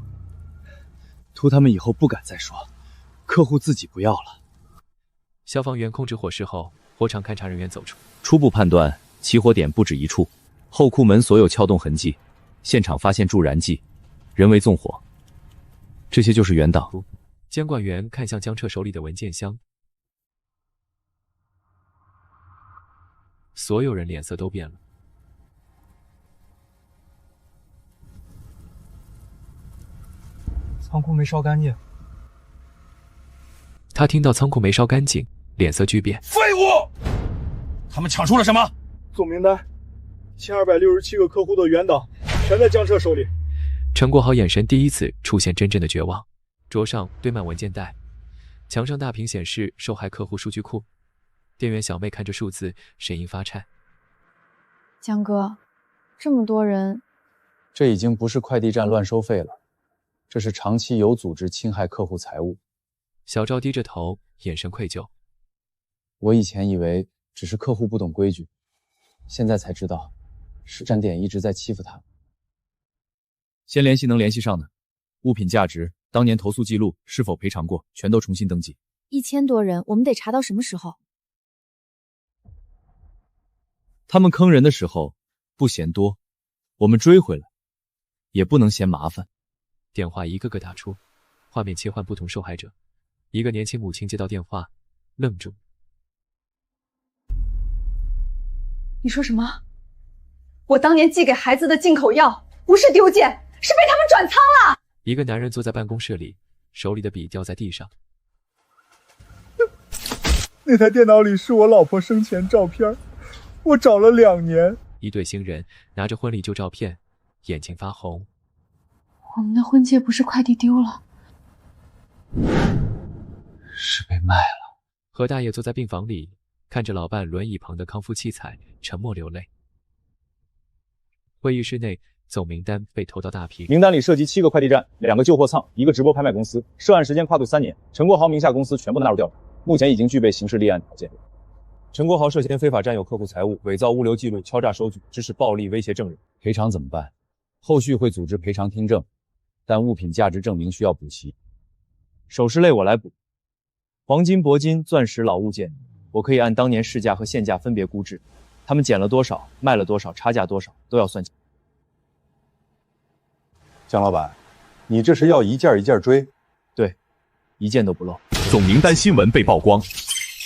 图他们以后不敢再说，客户自己不要了。消防员控制火势后，火场勘察人员走出。初步判断，起火点不止一处，后库门所有撬动痕迹，现场发现助燃剂，人为纵火，这些就是原档。监管员看向江彻手里的文件箱，所有人脸色都变了。仓库没烧干净。他听到仓库没烧干净，脸色巨变。废物！他们抢出了什么？总名单，1267个客户的原档，全在江彻手里。陈国豪眼神第一次出现真正的绝望，桌上堆满文件袋，墙上大屏显示受害客户数据库。店员小妹看着数字，声音发颤。江哥，这么多人，这已经不是快递站乱收费了，这是长期有组织侵害客户财物。小赵低着头，眼神愧疚。我以前以为只是客户不懂规矩，现在才知道是站点一直在欺负他。先联系能联系上的，物品价值、当年投诉记录是否赔偿过，全都重新登记。1000多人，我们得查到什么时候？他们坑人的时候不嫌多，我们追回来也不能嫌麻烦。电话一个个打出，画面切换不同受害者。一个年轻母亲接到电话，愣住。你说什么？我当年寄给孩子的进口药不是丢件，是被他们转仓了。一个男人坐在办公室里，手里的笔掉在地上。那台电脑里是我老婆生前照片，我找了2年。一对新人拿着婚礼旧照片，眼睛发红。我们的婚戒不是快递丢了，是被卖了。何大爷坐在病房里，看着老伴轮椅旁的康复器材，沉默流泪。会议室内，总名单被投到大屏，名单里涉及7个快递站、2个旧货仓、1个直播拍卖公司，涉案时间跨度3年。陈国豪名下公司全部纳入调查，目前已经具备刑事立案条件。陈国豪涉嫌非法占有客户财物、伪造物流记录、敲诈收据、指使暴力威胁证人。赔偿怎么办？后续会组织赔偿听证，但物品价值证明需要补齐。首饰类我来补，黄金、铂金、钻石、老物件，我可以按当年市价和现价分别估值，他们减了多少，卖了多少，差价多少，都要算清。江老板，你这是要一件一件追？对，一件都不漏。总名单新闻被曝光，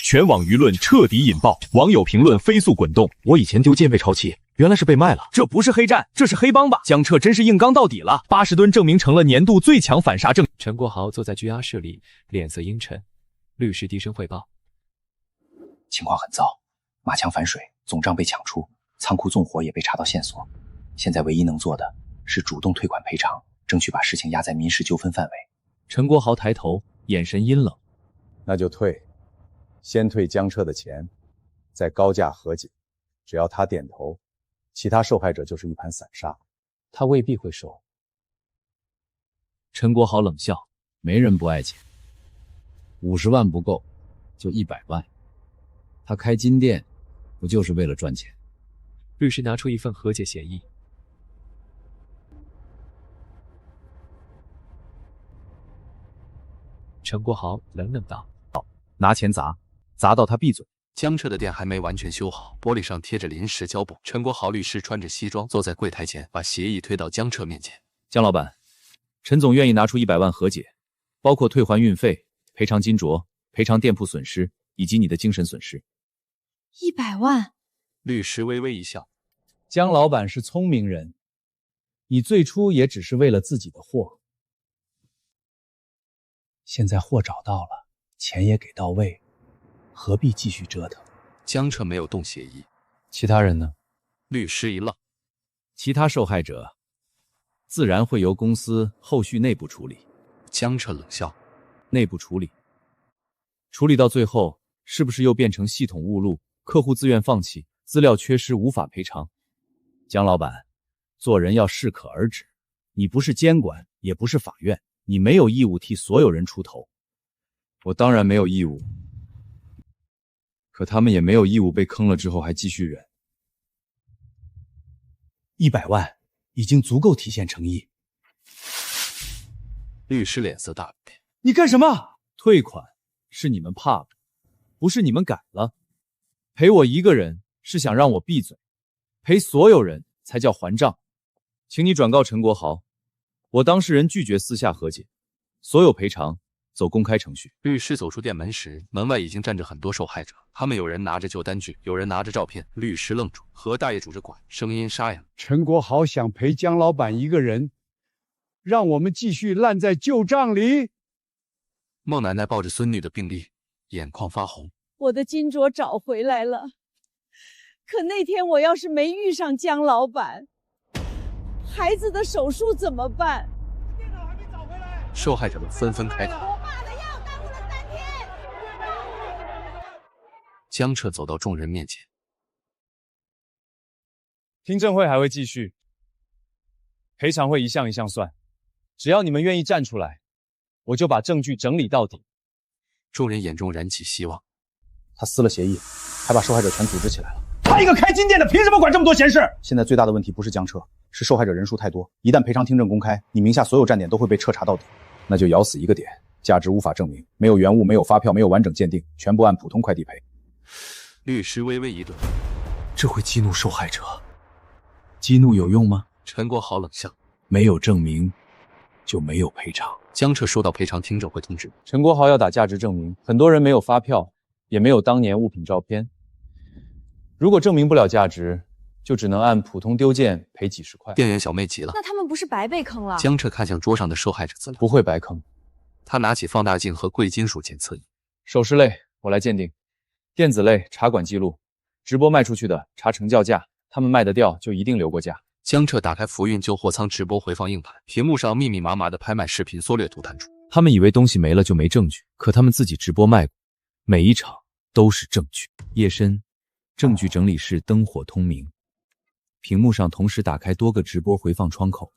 全网舆论彻底引爆，网友评论飞速滚动。我以前丢件被抄起，原来是被卖了。这不是黑站，这是黑帮吧？江彻真是硬刚到底了，80吨证明成了年度最强反杀证。陈国豪坐在拘押室里，脸色阴沉。律师低声汇报：情况很糟，马枪反水，总账被抢出，仓库纵火也被查到线索。现在唯一能做的是主动退款赔偿，争取把事情压在民事纠纷范围。陈国豪抬头，眼神阴冷。那就退，先退江彻的钱，再高价和解。只要他点头，其他受害者就是一盘散沙。他未必会收。陈国豪冷笑：没人不爱钱，50万不够，就100万。他开金店，不就是为了赚钱？律师拿出一份和解协议。陈国豪冷冷道：拿钱砸到他闭嘴。江彻的店还没完全修好，玻璃上贴着临时胶布。陈国豪律师穿着西装坐在柜台前，把协议推到江彻面前。江老板，陈总愿意拿出100万和解，包括退还运费、赔偿金镯、赔偿店铺损失以及你的精神损失。100万？律师微微一笑。江老板是聪明人，你最初也只是为了自己的货，现在货找到了，钱也给到位，何必继续折腾？江彻没有动协议。其他人呢？律师一愣。其他受害者自然会由公司后续内部处理。江彻冷笑。内部处理到最后，是不是又变成系统误入，客户自愿放弃，资料缺失无法赔偿？江老板，做人要适可而止，你不是监管，也不是法院，你没有义务替所有人出头。我当然没有义务，可他们也没有义务被坑了之后还继续忍。100万已经足够体现诚意。律师脸色大变。你干什么？退款是你们怕的，不是你们改了。赔我一个人是想让我闭嘴，赔所有人才叫还账。请你转告陈国豪，我当事人拒绝私下和解，所有赔偿走公开程序。律师走出店门时，门外已经站着很多受害者，他们有人拿着旧单据，有人拿着照片。律师愣住，何大爷拄着拐，声音沙哑。陈国豪想赔江老板一个人，让我们继续烂在旧账里。孟奶奶抱着孙女的病历，眼眶发红。我的金镯找回来了，可那天我要是没遇上江老板，孩子的手术怎么办？受害者们纷纷开口。江彻走到众人面前。听证会还会继续，赔偿会一项一项算，只要你们愿意站出来，我就把证据整理到底。众人眼中燃起希望。他撕了协议，还把受害者全组织起来了。他一个开金店的，凭什么管这么多闲事？现在最大的问题不是江彻，是受害者人数太多。一旦赔偿听证公开，你名下所有站点都会被彻查到底，那就咬死一个点，价值无法证明，没有原物，没有发票，没有完整鉴定，全部按普通快递赔。律师微微一顿，这会激怒受害者。激怒有用吗？陈国豪冷笑，没有证明就没有赔偿。江彻收到赔偿听证会通知，陈国豪要打价值证明，很多人没有发票，也没有当年物品照片。如果证明不了价值，就只能按普通丢件赔几十块。店员小妹急了，那他们不是白被坑了？江彻看向桌上的受害者资料，不会白坑。他拿起放大镜和贵金属检测仪。首饰类我来鉴定，电子类查管记录，直播卖出去的查成交价，他们卖得掉就一定留过价。江彻打开福运旧货仓直播回放硬盘，屏幕上密密麻麻的拍卖视频缩略图弹出。他们以为东西没了就没证据，可他们自己直播卖过，每一场都是证据。夜深，证据整理室灯火通明，屏幕上同时打开多个直播回放窗口。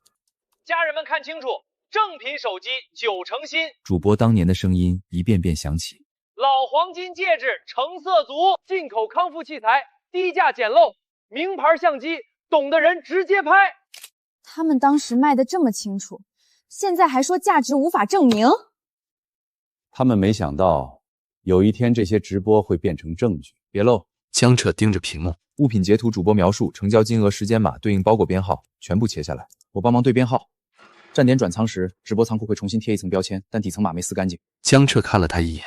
家人们看清楚，正品手机9成新，主播当年的声音一遍遍响起。老黄金戒指成色足，进口康复器材，低价简陋，名牌相机，懂的人直接拍。他们当时卖的这么清楚，现在还说价值无法证明。他们没想到有一天这些直播会变成证据。别漏。江彻盯着屏幕，物品截图、主播描述、成交金额、时间码、对应包裹编号全部切下来，我帮忙对编号。站点转仓时，直播仓库会重新贴一层标签，但底层码没撕干净。江彻看了他一眼，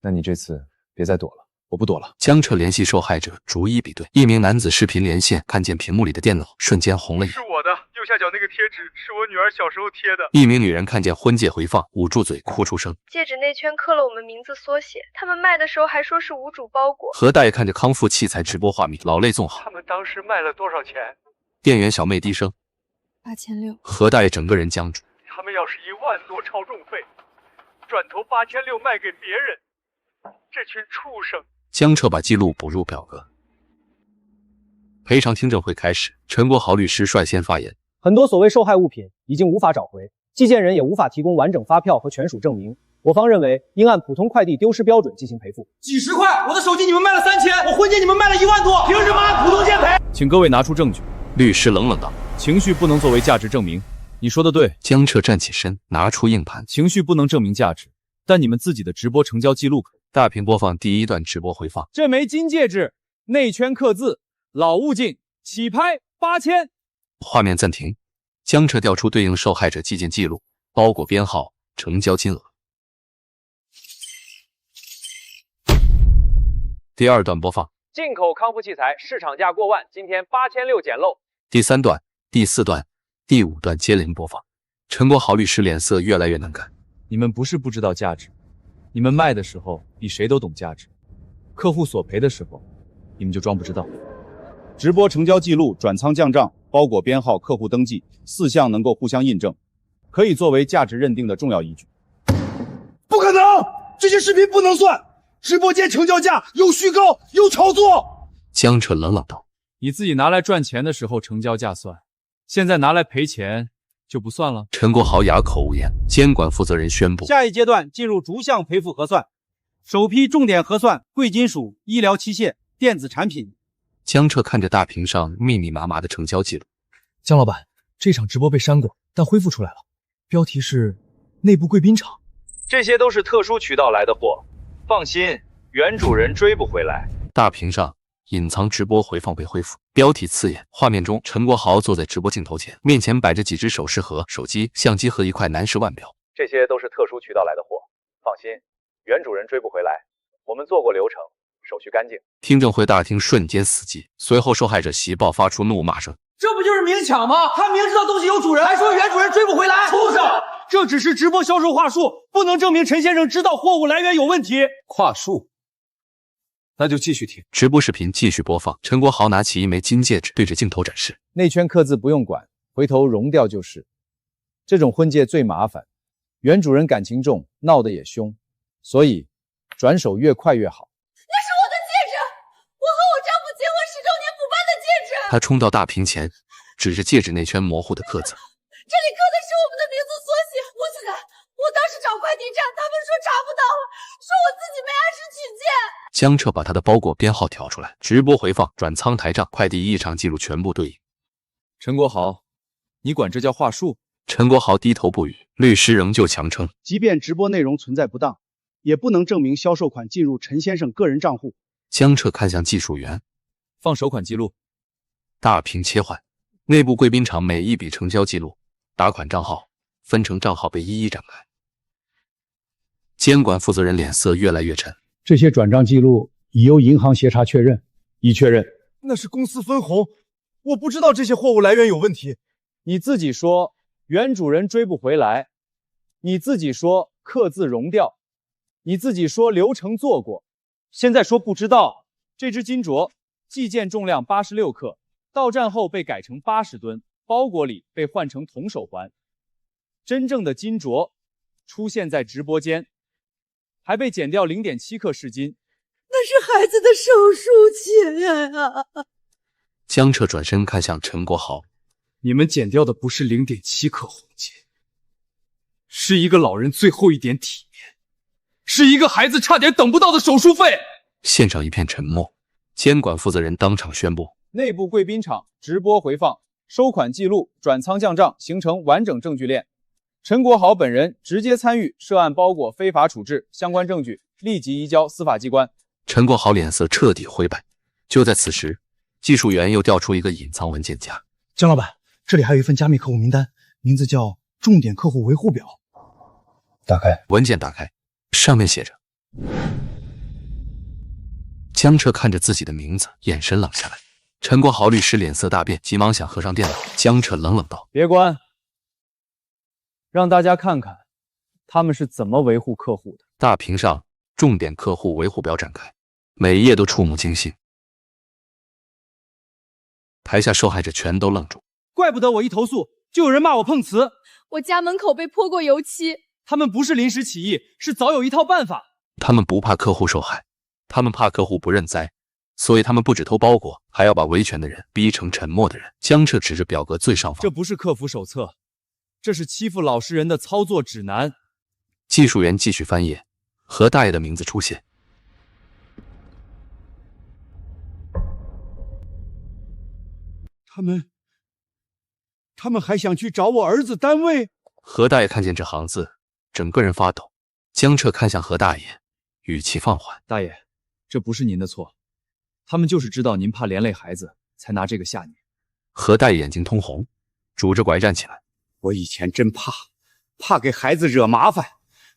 那你这次别再躲了。我不躲了。江彻联系受害者，逐一比对。一名男子视频连线，看见屏幕里的电脑，瞬间红了眼。是我的，右下角那个贴纸是我女儿小时候贴的。一名女人看见婚戒回放，捂住嘴哭出声。戒指内圈刻了我们名字缩写，他们卖的时候还说是无主包裹。何大爷看着康复器材直播画面，老泪纵横。他们当时卖了多少钱？店员小妹低声8600。何大爷整个人僵住。他们要是1万多超重费，转头8600卖给别人，这群畜生！江彻把记录补入表格。赔偿听证会开始，陈国豪律师率先发言。很多所谓受害物品已经无法找回，寄件人也无法提供完整发票和全属证明。我方认为应按普通快递丢失标准进行赔付。几十块，我的手机你们卖了3000，我婚戒你们卖了1万多，凭什么按普通件赔？请各位拿出证据。律师冷冷道：“情绪不能作为价值证明。”你说的对。江彻站起身，拿出硬盘。情绪不能证明价值，但你们自己的直播成交记录可以。大屏播放第一段直播回放。这枚金戒指内圈刻字老物镜，起拍8000。画面暂停，江彻调出对应受害者寄件记录、包裹编号、成交金额。第二段播放。进口康复器材市场价过万，今天8600捡漏。第三段、第四段、第五段接连播放。陈国豪律师脸色越来越难看。你们不是不知道价值，你们卖的时候比谁都懂价值，客户索赔的时候，你们就装不知道。直播成交记录、转仓降账、包裹编号、客户登记4项能够互相印证，可以作为价值认定的重要依据。不可能，这些视频不能算。直播间成交价有虚高，有炒作。江彻冷冷道：“你自己拿来赚钱的时候成交价算，现在拿来赔钱就不算了。”陈国豪哑口无言。监管负责人宣布，下一阶段进入逐项赔付核算，首批重点核算贵金属、医疗器械、电子产品。江彻看着大屏上密密麻麻的成交记录，江老板，这场直播被删过，但恢复出来了，标题是内部贵宾场。这些都是特殊渠道来的货，放心，原主人追不回来。大屏上隐藏直播回放被恢复，标题刺眼。画面中，陈国豪坐在直播镜头前，面前摆着几只首饰盒、手机、相机和一块南石腕表。这些都是特殊渠道来的货，放心，原主人追不回来。我们做过流程，手续干净。听证会大厅瞬间死寂，随后受害者席爆发出怒骂声：“这不就是明抢吗？他明知道东西有主人，还说原主人追不回来！畜生！这只是直播销售话术，不能证明陈先生知道货物来源有问题。”话术？那就继续听。直播视频继续播放。陈国豪拿起一枚金戒指，对着镜头展示。内圈刻字不用管，回头熔掉就是。这种婚戒最麻烦，原主人感情重，闹得也凶，所以转手越快越好。那是我的戒指，我和我丈夫结婚10周年补办的戒指。他冲到大屏前，指着戒指内圈模糊的刻字。这里刻的是我们的名字缩写。我去看，我当时找快递站，他们说查不到了，说我自己没按时取件。江彻把他的包裹编号调出来，直播回放、转仓台账、快递异常记录全部对应。陈国豪，你管这叫话术？陈国豪低头不语，律师仍旧强称，即便直播内容存在不当，也不能证明销售款进入陈先生个人账户。江彻看向技术员，放收款记录。大屏切换，内部贵宾场每一笔成交记录、打款账号、分成账号被一一展开。监管负责人脸色越来越沉。这些转账记录已由银行协查确认，已确认那是公司分红，我不知道这些货物来源有问题。你自己说原主人追不回来，你自己说刻字熔掉，你自己说流程做过，现在说不知道。这只金镯寄件重量86克，到站后被改成80吨，包裹里被换成铜手环。真正的金镯出现在直播间，还被减掉0.7克饰金，那是孩子的手术钱啊！江彻转身看向陈国豪，你们减掉的不是0.7克红金，是一个老人最后一点体面，是一个孩子差点等不到的手术费。现场一片沉默，监管负责人当场宣布：内部贵宾场直播回放、收款记录、转仓降账形成完整证据链。陈国豪本人直接参与涉案包裹非法处置，相关证据立即移交司法机关。陈国豪脸色彻底灰白。就在此时，技术员又调出一个隐藏文件夹。江老板，这里还有一份加密客户名单，名字叫重点客户维护表。打开文件，打开，上面写着。江彻看着自己的名字，眼神冷下来。陈国豪律师脸色大变，急忙想合上电脑。江彻冷冷道：“别关，让大家看看他们是怎么维护客户的。”大屏上重点客户维护表展开，每一页都触目惊心。台下受害者全都愣住。怪不得我一投诉就有人骂我碰瓷。我家门口被泼过油漆。他们不是临时起意，是早有一套办法。他们不怕客户受害，他们怕客户不认栽，所以他们不止偷包裹，还要把维权的人逼成沉默的人。江彻指着表格最上方，这不是客服手册，这是欺负老实人的操作指南。技术员继续翻页，何大爷的名字出现。他们还想去找我儿子单位。何大爷看见这行字，整个人发抖。江彻看向何大爷，语气放缓。大爷，这不是您的错，他们就是知道您怕连累孩子，才拿这个吓你。何大爷眼睛通红，拄着拐站起来。我以前真怕给孩子惹麻烦，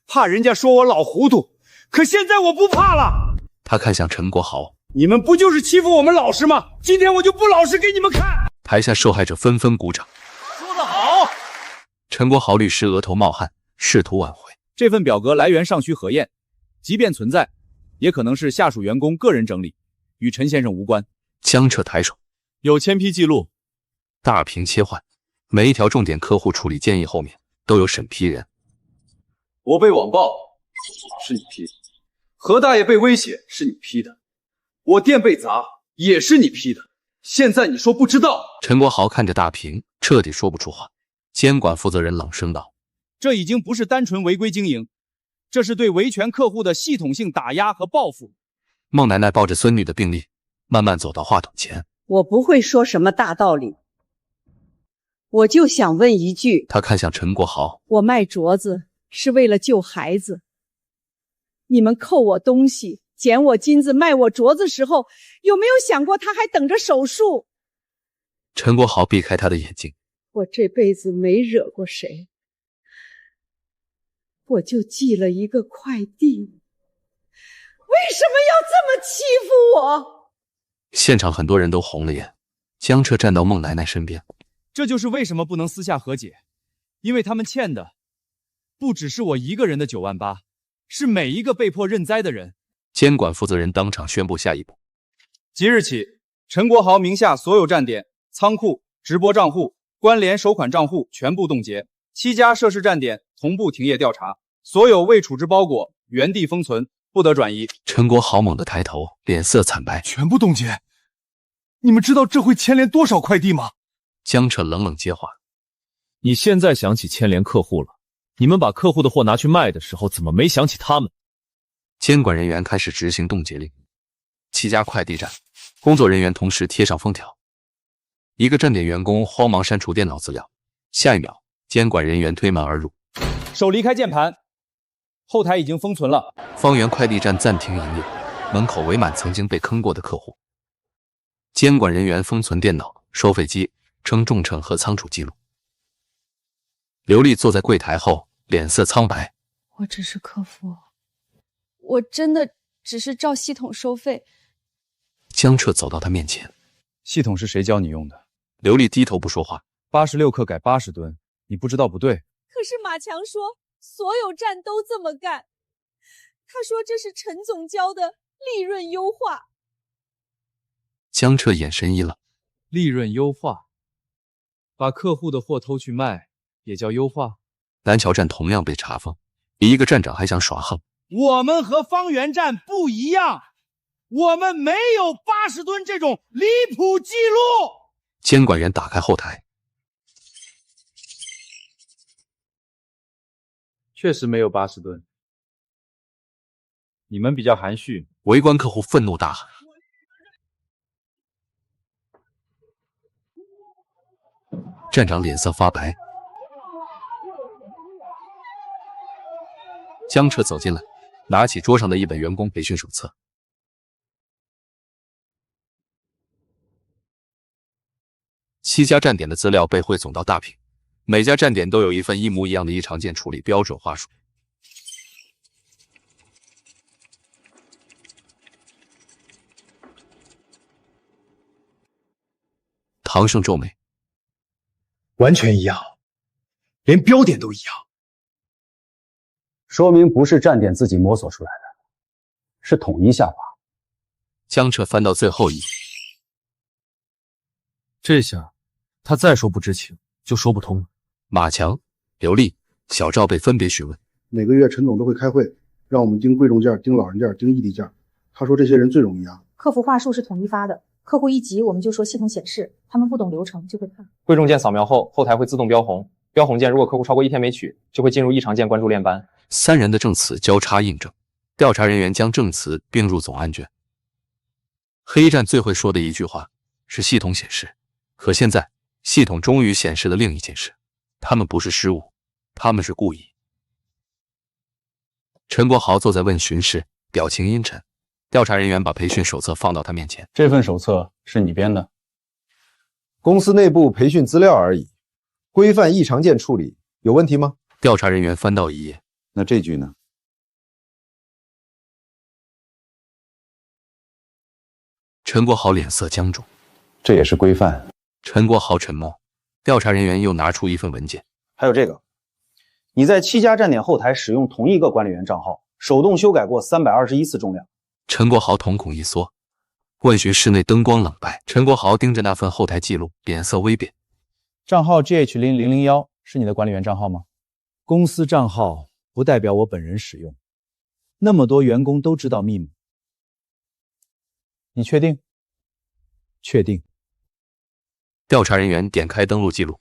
怕人家说我老糊涂，可现在我不怕了。他看向陈国豪，你们不就是欺负我们老实吗？今天我就不老实给你们看。台下受害者纷纷鼓掌。说得好。陈国豪律师额头冒汗，试图挽回。这份表格来源尚需核验，即便存在，也可能是下属员工个人整理，与陈先生无关。江彻抬手，有签批记录。大屏切换，每一条重点客户处理建议后面都有审批人。我被网暴是你批的，何大爷被威胁是你批的，我店被砸也是你批的，现在你说不知道。陈国豪看着大屏，彻底说不出话。监管负责人冷声道：这已经不是单纯违规经营，这是对维权客户的系统性打压和报复。孟奶奶抱着孙女的病历，慢慢走到话筒前。我不会说什么大道理，我就想问一句。她看向陈国豪：我卖镯子是为了救孩子，你们扣我东西，捡我金子，卖我镯子时候，有没有想过他还等着手术？陈国豪避开她的眼睛。我这辈子没惹过谁，我就寄了一个快递，为什么要这么欺负我？现场很多人都红了眼。江彻站到孟奶奶身边。这就是为什么不能私下和解，因为他们欠的不只是我一个人的9万8，是每一个被迫认栽的人。监管负责人当场宣布下一步：即日起，陈国豪名下所有站点、仓库、直播账户、关联收款账户全部冻结，7家涉事站点同步停业调查，所有未处置包裹原地封存，不得转移。陈国豪猛地抬头，脸色惨白。全部冻结？你们知道这会牵连多少快递吗？江彻冷冷接话：你现在想起牵连客户了，你们把客户的货拿去卖的时候，怎么没想起他们？监管人员开始执行冻结令。7家快递站工作人员同时贴上封条。一个站点员工慌忙删除电脑资料，下一秒，监管人员推门而入，手离开键盘，后台已经封存了。方圆快递站暂停营业，门口围满曾经被坑过的客户。监管人员封存电脑、收费机、称重称和仓储记录。刘丽坐在柜台后，脸色苍白。我只是客服，我真的只是照系统收费。江彻走到他面前。系统是谁教你用的？刘丽低头不说话。86克改80吨，你不知道不对。可是马强说所有站都这么干，他说这是陈总教的利润优化。江彻眼神一愣。利润优化？把客户的货偷去卖也叫优化？蓝桥站同样被查封，一个站长还想耍横。我们和方圆站不一样，我们没有80吨这种离谱记录。监管员打开后台，确实没有80吨。你们比较含蓄。围观客户愤怒大喊。站长脸色发白。江彻走进来，拿起桌上的一本员工培训手册。7家站点的资料被汇总到大屏，每家站点都有一份一模一样的异常件处理标准话术。唐胜皱眉，完全一样，连标点都一样，说明不是站点自己摸索出来的，是统一下发。江彻翻到最后一页，这下他再说不知情就说不通了。马强、刘丽、小赵被分别询问。每个月陈总都会开会，让我们盯贵重件、盯老人件、盯异地件。他说这些人最容易压。客服话术是统一发的，客户一急我们就说系统显示，他们不懂流程就会怕。贵重件扫描后，后台会自动标红，标红件如果客户超过1天没取，就会进入异常件关注链班。3人的证词交叉印证，调查人员将证词并入总案卷。黑站最会说的一句话是系统显示，可现在系统终于显示了另一件事，他们不是失误，他们是故意。陈国豪坐在问询室，表情阴沉。调查人员把培训手册放到他面前。这份手册是你编的？公司内部培训资料而已，规范异常件处理有问题吗？调查人员翻到一页。那这句呢？陈国豪脸色僵住。这也是规范。陈国豪沉默。调查人员又拿出一份文件。还有这个，你在7家站点后台使用同一个管理员账号，手动修改过321次重量。陈国豪瞳孔一缩，问询室内灯光冷白。陈国豪盯着那份后台记录，脸色微变。账号 GH0001 是你的管理员账号吗？公司账号不代表我本人使用，那么多员工都知道密码。你确定？确定。调查人员点开登录记录。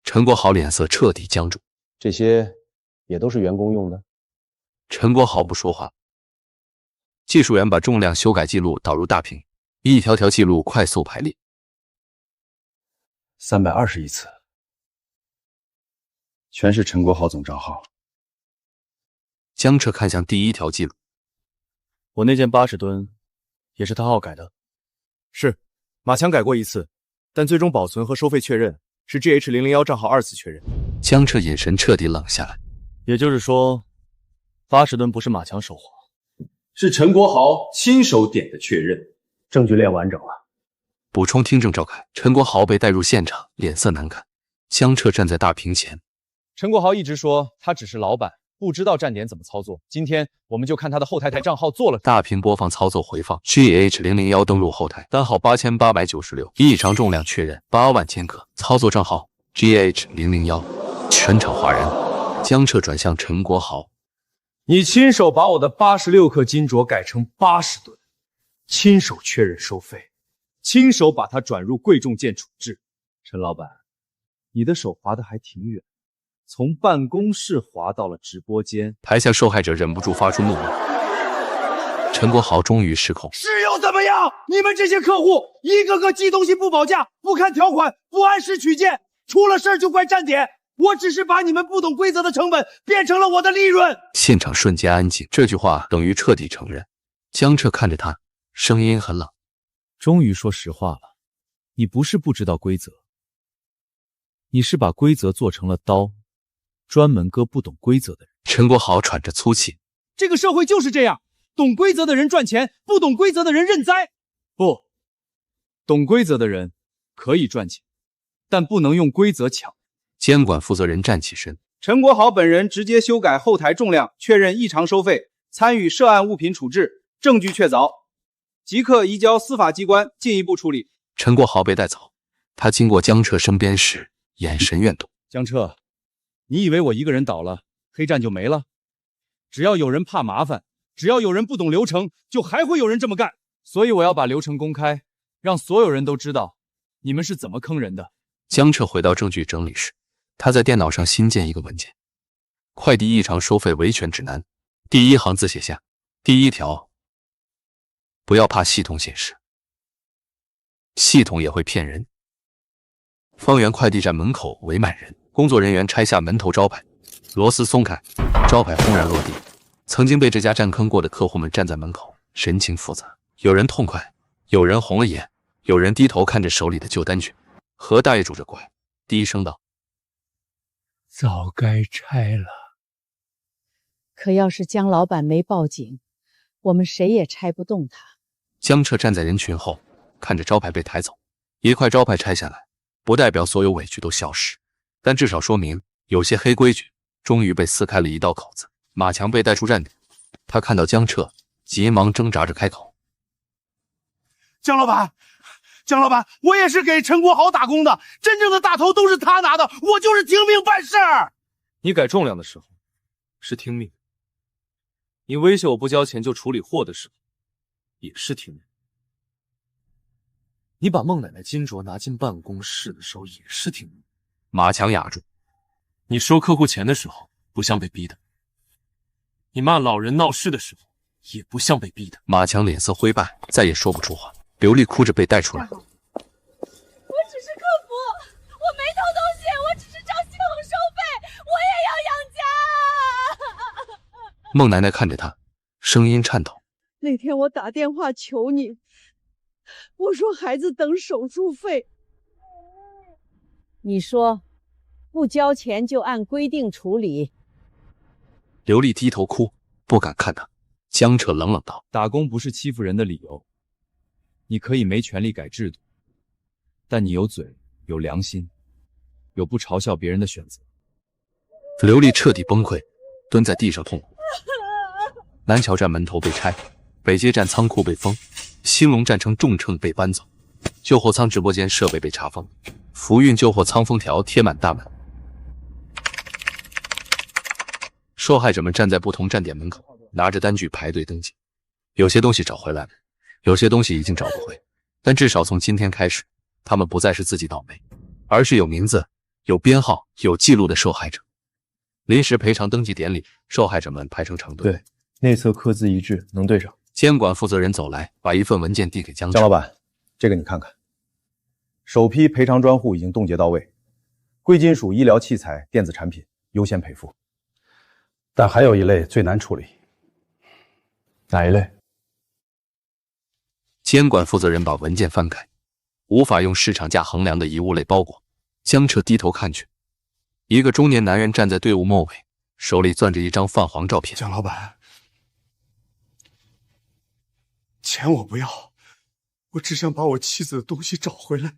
陈国豪脸色彻底僵住。这些也都是员工用的。陈国豪不说话。技术员把重量修改记录导入大屏，一条条记录快速排列。321次，全是陈国豪总账号。江彻看向第一条记录。我那件80吨也是他号改的。是，马强改过一次，但最终保存和收费确认是 GH001 账号2次确认。江彻眼神彻底冷下来。也就是说，80吨不是马强手划，是陈国豪亲手点的确认。证据链完整了。补充听证召开。陈国豪被带入现场，脸色难看。江彻站在大屏前。陈国豪一直说他只是老板，不知道站点怎么操作。今天我们就看他的后台账号做了。大屏播放操作回放。GH001 登录后台，单号8896，异常重量确认8万千克，操作账号 GH001。全场哗然。江彻转向陈国豪：“你亲手把我的86克金镯改成80吨，亲手确认收费，亲手把它转入贵重件处置。陈老板，你的手滑得还挺远，从办公室滑到了直播间。”台下受害者忍不住发出怒骂。陈国豪终于失控：“是又怎么样？你们这些客户一个个寄东西不保价，不看条款，不按时取件，出了事儿就怪站点。我只是把你们不懂规则的成本变成了我的利润。”现场瞬间安静。这句话等于彻底承认。江彻看着他，声音很冷：“终于说实话了，你不是不知道规则，你是把规则做成了刀，专门割不懂规则的人。”陈国豪喘着粗气：“这个社会就是这样，懂规则的人赚钱，不懂规则的人认栽。不，懂规则的人可以赚钱，但不能用规则抢。”监管负责人站起身：“陈国豪本人直接修改后台重量，确认异常收费，参与涉案物品处置，证据确凿，即刻移交司法机关进一步处理。”陈国豪被带走。他经过江彻身边时，眼神怨毒：“江彻，你以为我一个人倒了，黑站就没了？只要有人怕麻烦，只要有人不懂流程，就还会有人这么干。所以我要把流程公开，让所有人都知道你们是怎么坑人的。”江彻回到证据整理室。他在电脑上新建一个文件：快递异常收费维权指南。第一行字写下：第1条，不要怕系统显示，系统也会骗人。方圆快递站门口围满人，工作人员拆下门头招牌，螺丝松开，招牌轰然落地。曾经被这家站坑过的客户们站在门口，神情复杂，有人痛快，有人红了眼，有人低头看着手里的旧单据。何大爷拄着拐，低声道：“早该拆了。”可要是江老板没报警，我们谁也拆不动他。江彻站在人群后，看着招牌被抬走。一块招牌拆下来，不代表所有委屈都消失，但至少说明有些黑规矩终于被撕开了一道口子。马强被带出站点，他看到江彻，急忙挣扎着开口：“江老板，江老板，我也是给陈国豪打工的，真正的大头都是他拿的，我就是听命办事儿。”你改重量的时候是听命，你威胁我不交钱就处理货的时候也是听命，你把孟奶奶金镯拿进办公室的时候也是听命。马强哑住：“你收客户钱的时候不像被逼的，你骂老人闹事的时候也不像被逼的。”马强脸色灰败，再也说不出话。刘丽哭着被带出来：“我只是客服，我没偷东西，我只是照系统收费，我也要养家。”孟奶奶看着他，声音颤抖。那天我打电话求你，我说孩子等手术费，你说不交钱就按规定处理。刘丽低头哭，不敢看他。江彻冷冷道：“打工不是欺负人的理由，你可以没权利改制度，但你有嘴，有良心，有不嘲笑别人的选择。”刘丽彻底崩溃，蹲在地上痛哭。南桥站门头被拆，北街站仓库被封，兴隆站乘重秤被搬走，救护舱直播间设备被查封，福运救护舱封条贴满大门。受害者们站在不同站点门口，拿着单据排队登记。有些东西找回来了，有些东西已经找不回，但至少从今天开始，他们不再是自己倒霉，而是有名字、有编号、有记录的受害者。临时赔偿登记典礼，受害者们排成长队。对，内侧刻字一致，能对上。监管负责人走来，把一份文件递给江彻。江老板，这个你看看。首批赔偿专户已经冻结到位，贵金属、医疗器材、电子产品优先赔付。但还有一类最难处理。哪一类？监管负责人把文件翻开，无法用市场价衡量的遗物类包裹。江彻低头看去，一个中年男人站在队伍末尾，手里攥着一张泛黄照片。江老板，钱我不要，我只想把我妻子的东西找回来。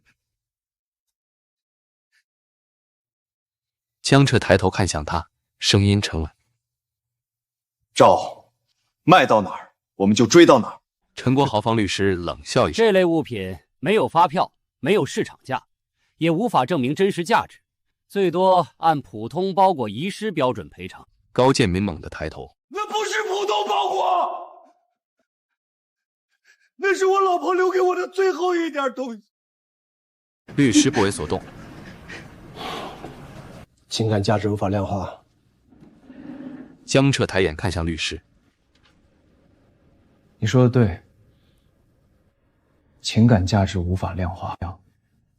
江彻抬头看向他，声音沉稳：“照卖到哪儿，我们就追到哪儿。”陈国豪方律师冷笑一声：“这类物品没有发票，没有市场价，也无法证明真实价值，最多按普通包裹遗失标准赔偿。”高建民猛地抬头：“那不是普通包裹，那是我老婆留给我的最后一点东西。”律师不为所动：“情感价值无法量化。”江彻抬眼看向律师：“你说的对，情感价值无法量化，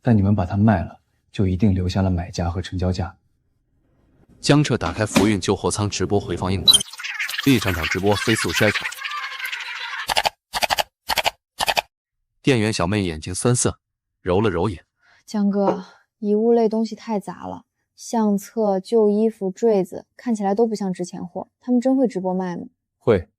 但你们把它卖了，就一定留下了买家和成交价。”江彻打开福运救护舱直播回放硬盘，一场场直播飞速筛查。店员小妹眼睛酸涩，揉了揉眼：“江哥，遗物类东西太杂了，相册、旧衣服、坠子，看起来都不像值钱货。他们真会直播卖吗？”“会，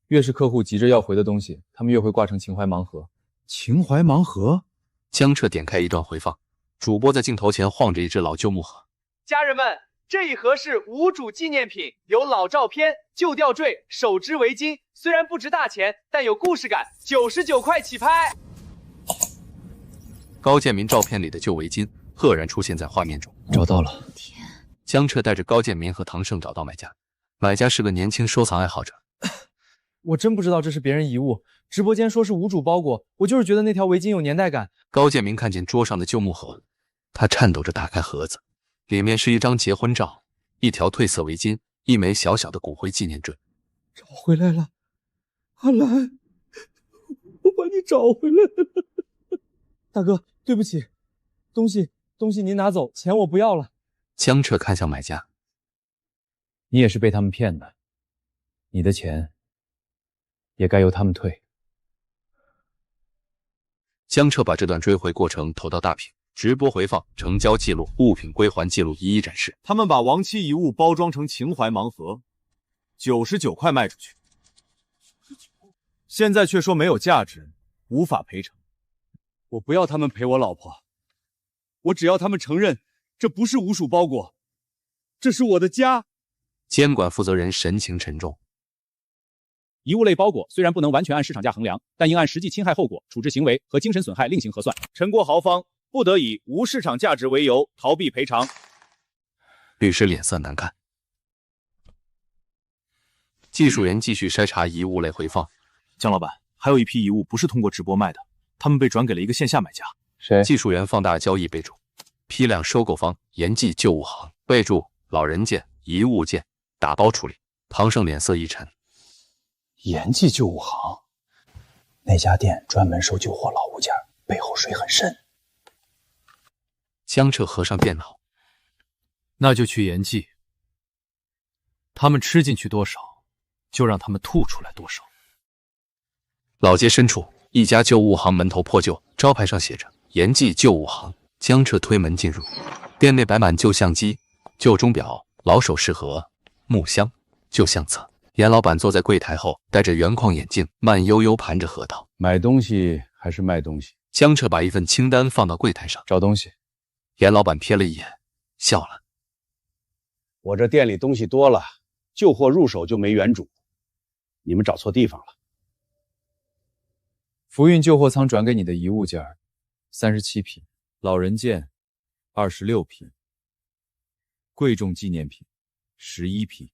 越是客户急着要回的东西，他们越会挂成情怀盲盒。”“情怀盲盒？”江彻点开一段回放，主播在镜头前晃着一只老旧木盒。“家人们，这一盒是无主纪念品，有老照片、旧吊坠、手织围巾，虽然不值大钱，但有故事感，99块起拍。”高建民照片里的旧围巾赫然出现在画面中。找到了。天！江彻带着高建民和唐胜找到买家，买家是个年轻收藏爱好者。我真不知道这是别人遗物，直播间说是无主包裹，我就是觉得那条围巾有年代感。高建民看见桌上的旧木盒，他颤抖着打开盒子，里面是一张结婚照、一条褪色围巾、一枚小小的骨灰纪念坠。“找回来了，阿兰，我把你找回来了。”“大哥，对不起，东西您拿走，钱我不要了。”江彻看向买家：“你也是被他们骗的，你的钱也该由他们退。”江彻把这段追回过程投到大屏，直播回放、成交记录、物品归还记录一一展示。他们把亡妻遗物包装成情怀盲盒，99块卖出去，现在却说没有价值，无法赔偿。我不要他们赔我老婆，我只要他们承认这不是无主包裹，这是我的家。监管负责人神情沉重：“遗物类包裹虽然不能完全按市场价衡量，但应按实际侵害后果、处置行为和精神损害另行核算。陈国豪方不得以无市场价值为由逃避赔偿。”律师脸色难看。技术员继续筛查遗物类回放。江老板，还有一批遗物不是通过直播卖的，他们被转给了一个线下买家。谁？技术员放大交易备注：批量收购方严记旧物行。备注：老人件、遗物件，打包处理。唐胜脸色一沉：严记旧物行，那家店专门收旧货老物件，背后水很深。江彻合上电脑：那就去严记，他们吃进去多少，就让他们吐出来剁手。老街深处，一家旧物行门头破旧，招牌上写着“严记旧物行”。江彻推门进入，店内摆满旧相机、旧钟表、老首饰盒、木箱、旧相册。严老板坐在柜台后，戴着圆框眼镜，慢悠悠盘着核桃。买东西还是卖东西？江彻把一份清单放到柜台上，找东西。严老板瞥了一眼，笑了。我这店里东西多了，旧货入手就没原主，你们找错地方了。福运旧货仓转给你的遗物件37批，老人件26批，贵重纪念品11批。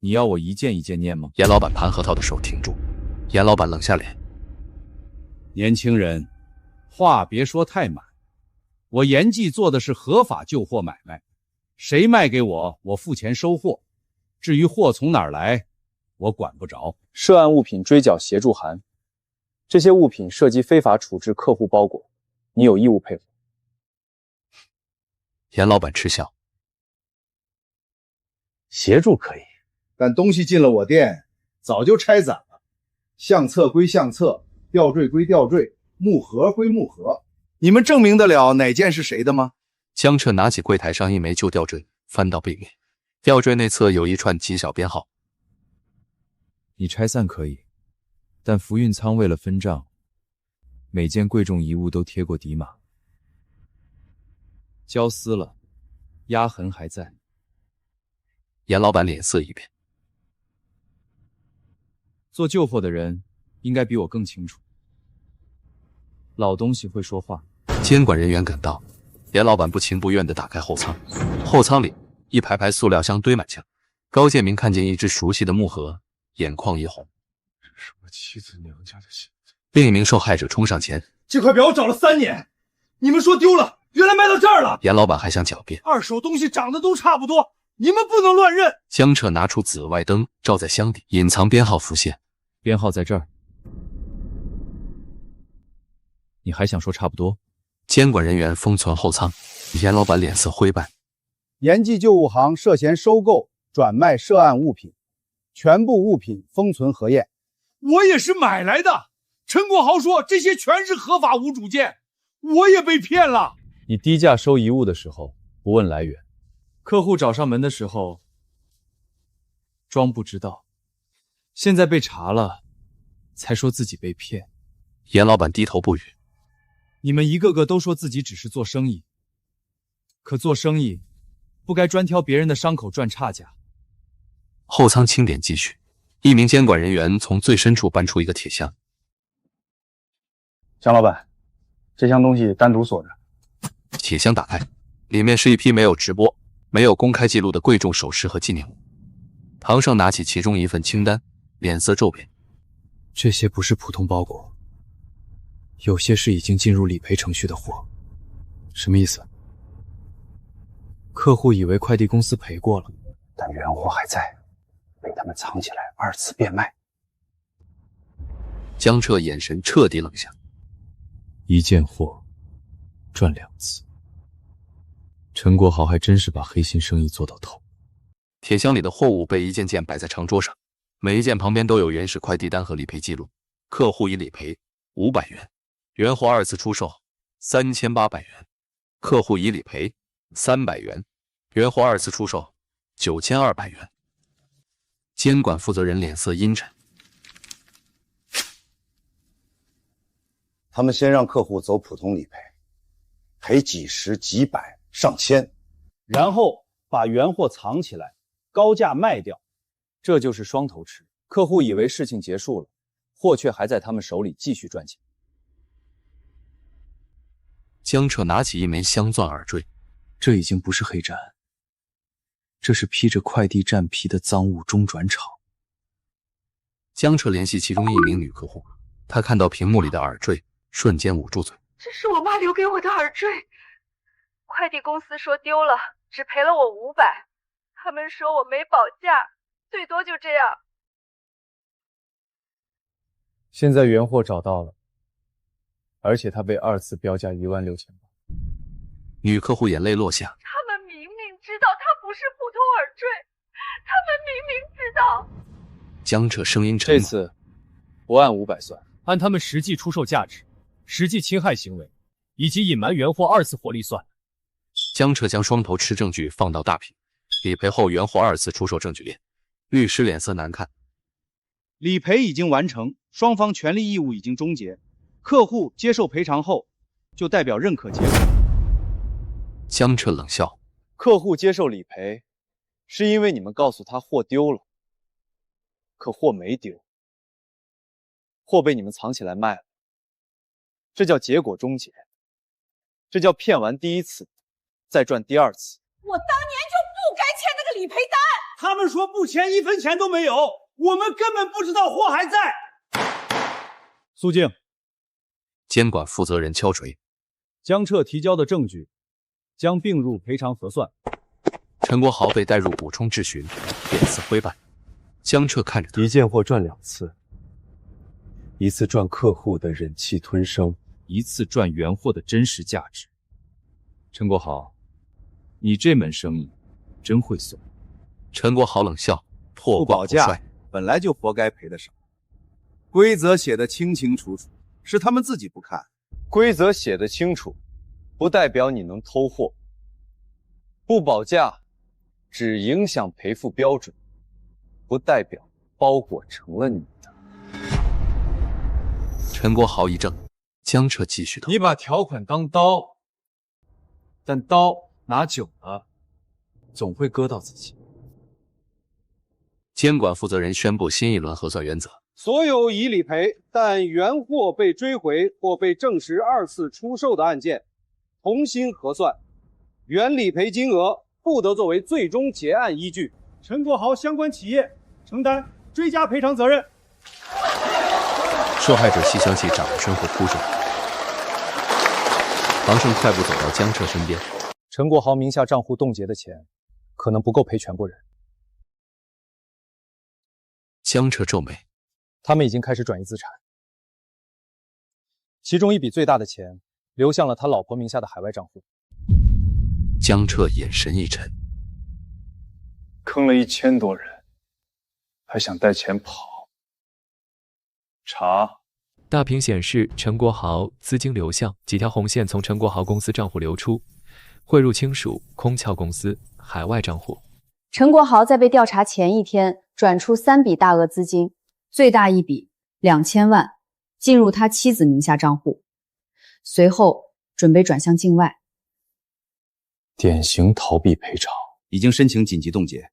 你要我一件一件念吗？严老板盘核桃的手停住，严老板冷下脸。年轻人，话别说太满。我严记做的是合法旧货买卖，谁卖给我，我付钱收货。至于货从哪儿来，我管不着。涉案物品追缴协助函，这些物品涉及非法处置客户包裹，你有义务配合。严老板嗤笑。协助可以，但东西进了我店，早就拆散了。相册归相册，吊坠归吊坠，木盒归木盒。你们证明得了哪件是谁的吗？江彻拿起柜台上一枚旧吊坠，翻到背面，吊坠内侧有一串极小编号。你拆散可以，但福运仓为了分账，每件贵重遗物都贴过底码，胶撕了，压痕还在。严老板脸色一变。做旧货的人应该比我更清楚，老东西会说话。监管人员赶到，严老板不情不愿地打开后舱，后舱里一排排塑料箱堆满枪。高建明看见一只熟悉的木盒，眼眶一红。这是我妻子娘家的信。另一名受害者冲上前，这块表我找了3年，你们说丢了，原来卖到这儿了。严老板还想狡辩，二手东西长得都差不多，你们不能乱认。江彻拿出紫外灯照在箱底，隐藏编号浮现，编号在这儿。你还想说差不多？监管人员封存后仓，严老板脸色灰白。严记旧物行涉嫌收购、转卖涉案物品，全部物品封存核验。我也是买来的，陈国豪说这些全是合法无主件，我也被骗了。你低价收遗物的时候不问来源，客户找上门的时候装不知道，现在被查了才说自己被骗。严老板低头不语。你们一个个都说自己只是做生意，可做生意不该专挑别人的伤口赚差价。后舱清点继续，一名监管人员从最深处搬出一个铁箱。江老板，这箱东西单独锁着。铁箱打开，里面是一批没有直播、没有公开记录的贵重首饰和纪念物。唐胜拿起其中一份清单，脸色骤变。这些不是普通包裹，有些是已经进入理赔程序的货。什么意思？客户以为快递公司赔过了，但原货还在，被他们藏起来2次变卖。江彻眼神彻底冷下。一件货赚2次，陈国豪还真是把黑心生意做到头。铁箱里的货物被一件件摆在长桌上，每一件旁边都有原始快递单和理赔记录。客户已理赔500元，原货2次出售3800元，客户已理赔300元，原货2次出售9200元。监管负责人脸色阴沉。他们先让客户走普通理赔，赔几十、几百、上千，然后把原货藏起来，高价卖掉，这就是双头吃。客户以为事情结束了，货却还在他们手里继续赚钱。江彻拿起一枚镶钻耳坠，这已经不是黑站，这是披着快递站皮的赃物中转场。江彻联系其中一名女客户，他看到屏幕里的耳坠，瞬间捂住嘴。这是我妈留给我的耳坠，快递公司说丢了，只赔了我500，他们说我没保价，最多就这样。现在原货找到了，而且它被2次标价16000八。女客户眼泪落下。他们明明知道它不是普通耳坠，他们明明知道。江彻声音沉这次不按500算，按他们实际出售价值、实际侵害行为以及隐瞒原货2次火力算。江彻将双头吃证据放到大屏，理赔后原货2次出售证据链。律师脸色难看。理赔已经完成，双方权利义务已经终结，客户接受赔偿后，就代表认可结果。江彻冷笑：客户接受理赔，是因为你们告诉他货丢了，可货没丢，货被你们藏起来卖了，这叫结果终结，这叫骗完第1次，再赚第2次。我当年就不该签那个理赔单。他们说不签1分钱都没有，我们根本不知道货还在。肃静。监管负责人敲锤。江彻提交的证据将并入赔偿核算。陈国豪被带入补充质询，脸色灰白。江彻看着他，一件货赚2次，一次赚客户的忍气吞声，一次赚原货的真实价值。陈国豪，你这门生意真会算。陈国豪冷笑：破不保价本来就活该赔得少，规则写得清清楚楚，是他们自己不看。规则写得清楚，不代表你能偷货。不保价只影响赔付标准，不代表包裹成了你的。陈国豪一怔，江彻继续道：你把条款当刀，但刀拿久了，总会割到自己。监管负责人宣布新一轮核算原则：所有已理赔但原货被追回或被证实2次出售的案件，重新核算，原理赔金额不得作为最终结案依据。陈国豪相关企业承担追加赔偿责任。受害者细想起掌身后哭声。唐胜快步走到江彻身边。陈国豪名下账户冻结的钱，可能不够赔全部人。江彻皱眉，他们已经开始转移资产，其中一笔最大的钱流向了他老婆名下的海外账户。江彻眼神一沉，坑了1000多人，还想带钱跑？查。大屏显示陈国豪资金流向，几条红线从陈国豪公司账户流出，汇入亲属、空壳公司、海外账户。陈国豪在被调查前一天转出3笔大额资金，最大一笔2000万进入他妻子名下账户，随后准备转向境外。典型逃避赔偿。已经申请紧急冻结，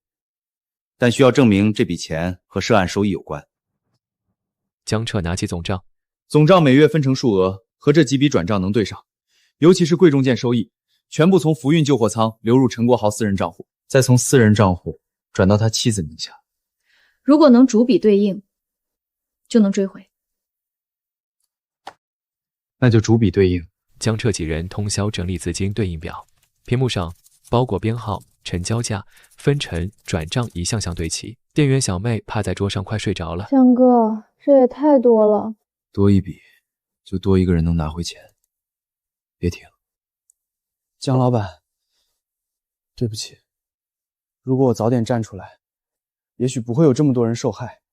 但需要证明这笔钱和涉案收益有关。江彻拿起总账，总账每月分成数额和这几笔转账能对上，尤其是贵重件收益，全部从福运救货仓流入陈国豪私人账户，再从私人账户转到他妻子名下。如果能逐笔对应，就能追回。那就逐笔对应。江彻几人通宵整理资金对应表，屏幕上包裹编号、成交价、分成、转账一项项对齐。店员小妹趴在桌上快睡着了。江哥，这也太多了。多一笔，就多一个人能拿回钱。别提了。江老板，对不起，如果我早点站出来，也许不会有这么多人受害。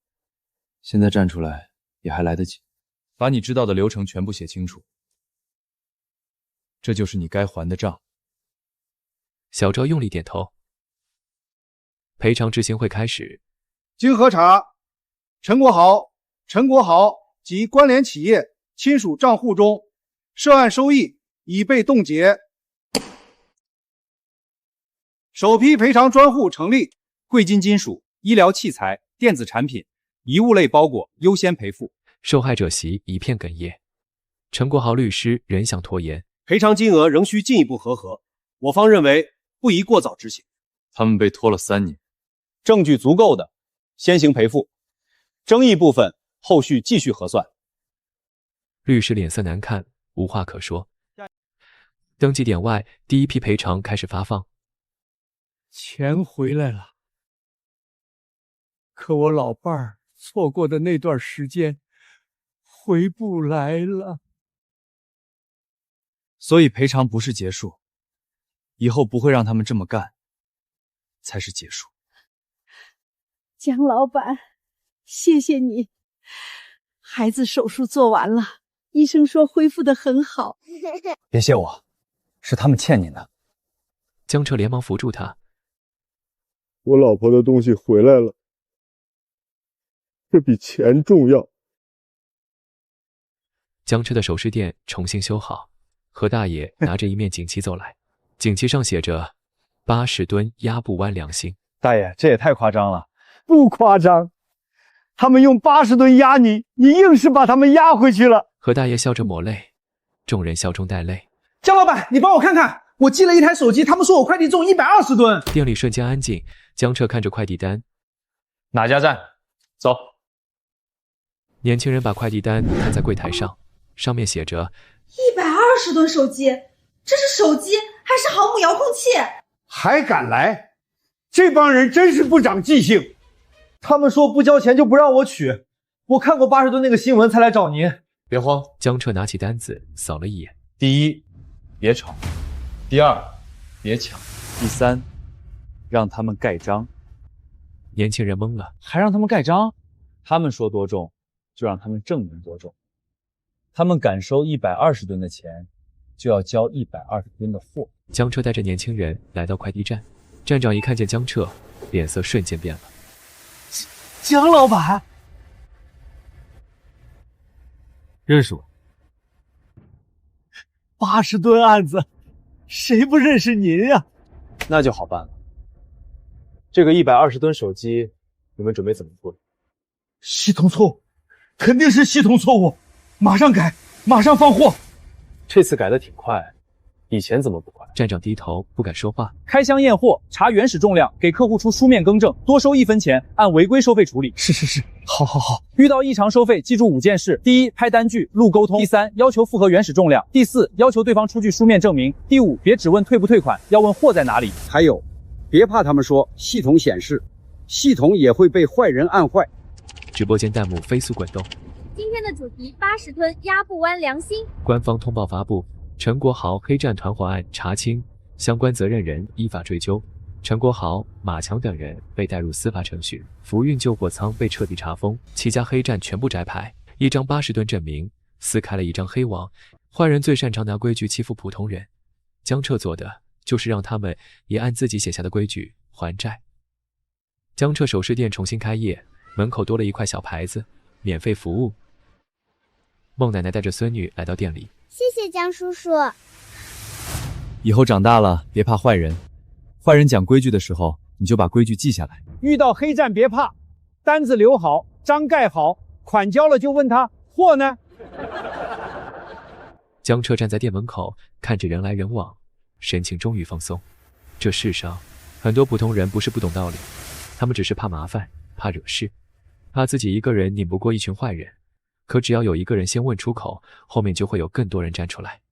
现在站出来也还来得及，把你知道的流程全部写清楚。这就是你该还的账。小赵用力点头。赔偿执行会开始。经核查，陈国豪及关联企业亲属账户中涉案收益已被冻结，首批赔偿专户成立。贵金金属、医疗器材、电子产品、遗物类包裹优先赔付。受害者席一片哽咽。陈国豪律师仍想拖延。赔偿金额仍需进一步核，我方认为不宜过早执行。他们被拖了3年，证据足够的，先行赔付，争议部分后续继续核算。律师脸色难看，无话可说。登记点外，第一批赔偿开始发放。钱回来了，可我老伴儿错过的那段时间回不来了。所以赔偿不是结束，以后不会让他们这么干，才是结束。江老板，谢谢你。孩子手术做完了，医生说恢复得很好。别谢我，是他们欠你的。江彻连忙扶住他。我老婆的东西回来了，这比钱重要。江彻的首饰店重新修好，何大爷拿着一面锦旗走来，锦旗上写着80吨压不弯良心。大爷，这也太夸张了。不夸张，他们用80吨压你，你硬是把他们压回去了。何大爷笑着抹泪，众人笑中带泪。江老板，你帮我看看，我寄了一台手机，他们说我快递重120吨。店里瞬间安静，江彻看着快递单，哪家站？走。年轻人把快递单摊在柜台上，上面写着120吨手机，这是手机还是航母遥控器？还敢来？这帮人真是不长记性。他们说不交钱就不让我取，我看过80吨那个新闻才来找您。别慌。江彻拿起单子扫了一眼。第一，别吵；第二，别抢；第三，让他们盖章。年轻人懵了，还让他们盖章？他们说多重，就让他们证明多重。他们敢收120吨的钱，就要交120吨的货。江彻带着年轻人来到快递站，站长一看见江彻，脸色瞬间变了。江老板，认识我？80吨案子，谁不认识您呀？那就好办了。这个120吨手机，你们准备怎么处理？系统错误，肯定是系统错误，马上改，马上放货。这次改得挺快，以前怎么不快？站长低头不敢说话。开箱验货，查原始重量，给客户出书面更正，多收1分钱，按违规收费处理。是，好。遇到异常收费，记住5件事：第一，拍单据，录沟通；第三，要求符合原始重量；第四，要求对方出具书面证明；第五，别只问退不退款，要问货在哪里。还有，别怕他们说系统显示，系统也会被坏人按坏。直播间弹幕飞速滚动。今天的主题：80吨压不弯良心。官方通报发布。陈国豪黑站团伙案查清，相关责任人依法追究。陈国豪、马强等人被带入司法程序。福运救火仓被彻底查封，7家黑站全部摘牌，一张80吨证明，撕开了一张黑网。坏人最擅长拿规矩欺负普通人，江彻做的就是让他们也按自己写下的规矩还债。江彻首饰店重新开业，门口多了一块小牌子，免费服务。孟奶奶带着孙女来到店里。谢谢江叔叔。以后长大了别怕坏人，坏人讲规矩的时候，你就把规矩记下来。遇到黑站别怕，单子留好，章盖好，款交了就问他货呢。江彻站在店门口，看着人来人往，神情终于放松。这世上很多普通人不是不懂道理，他们只是怕麻烦，怕惹事，怕自己一个人拧不过一群坏人。可只要有一个人先问出口，后面就会有更多人站出来。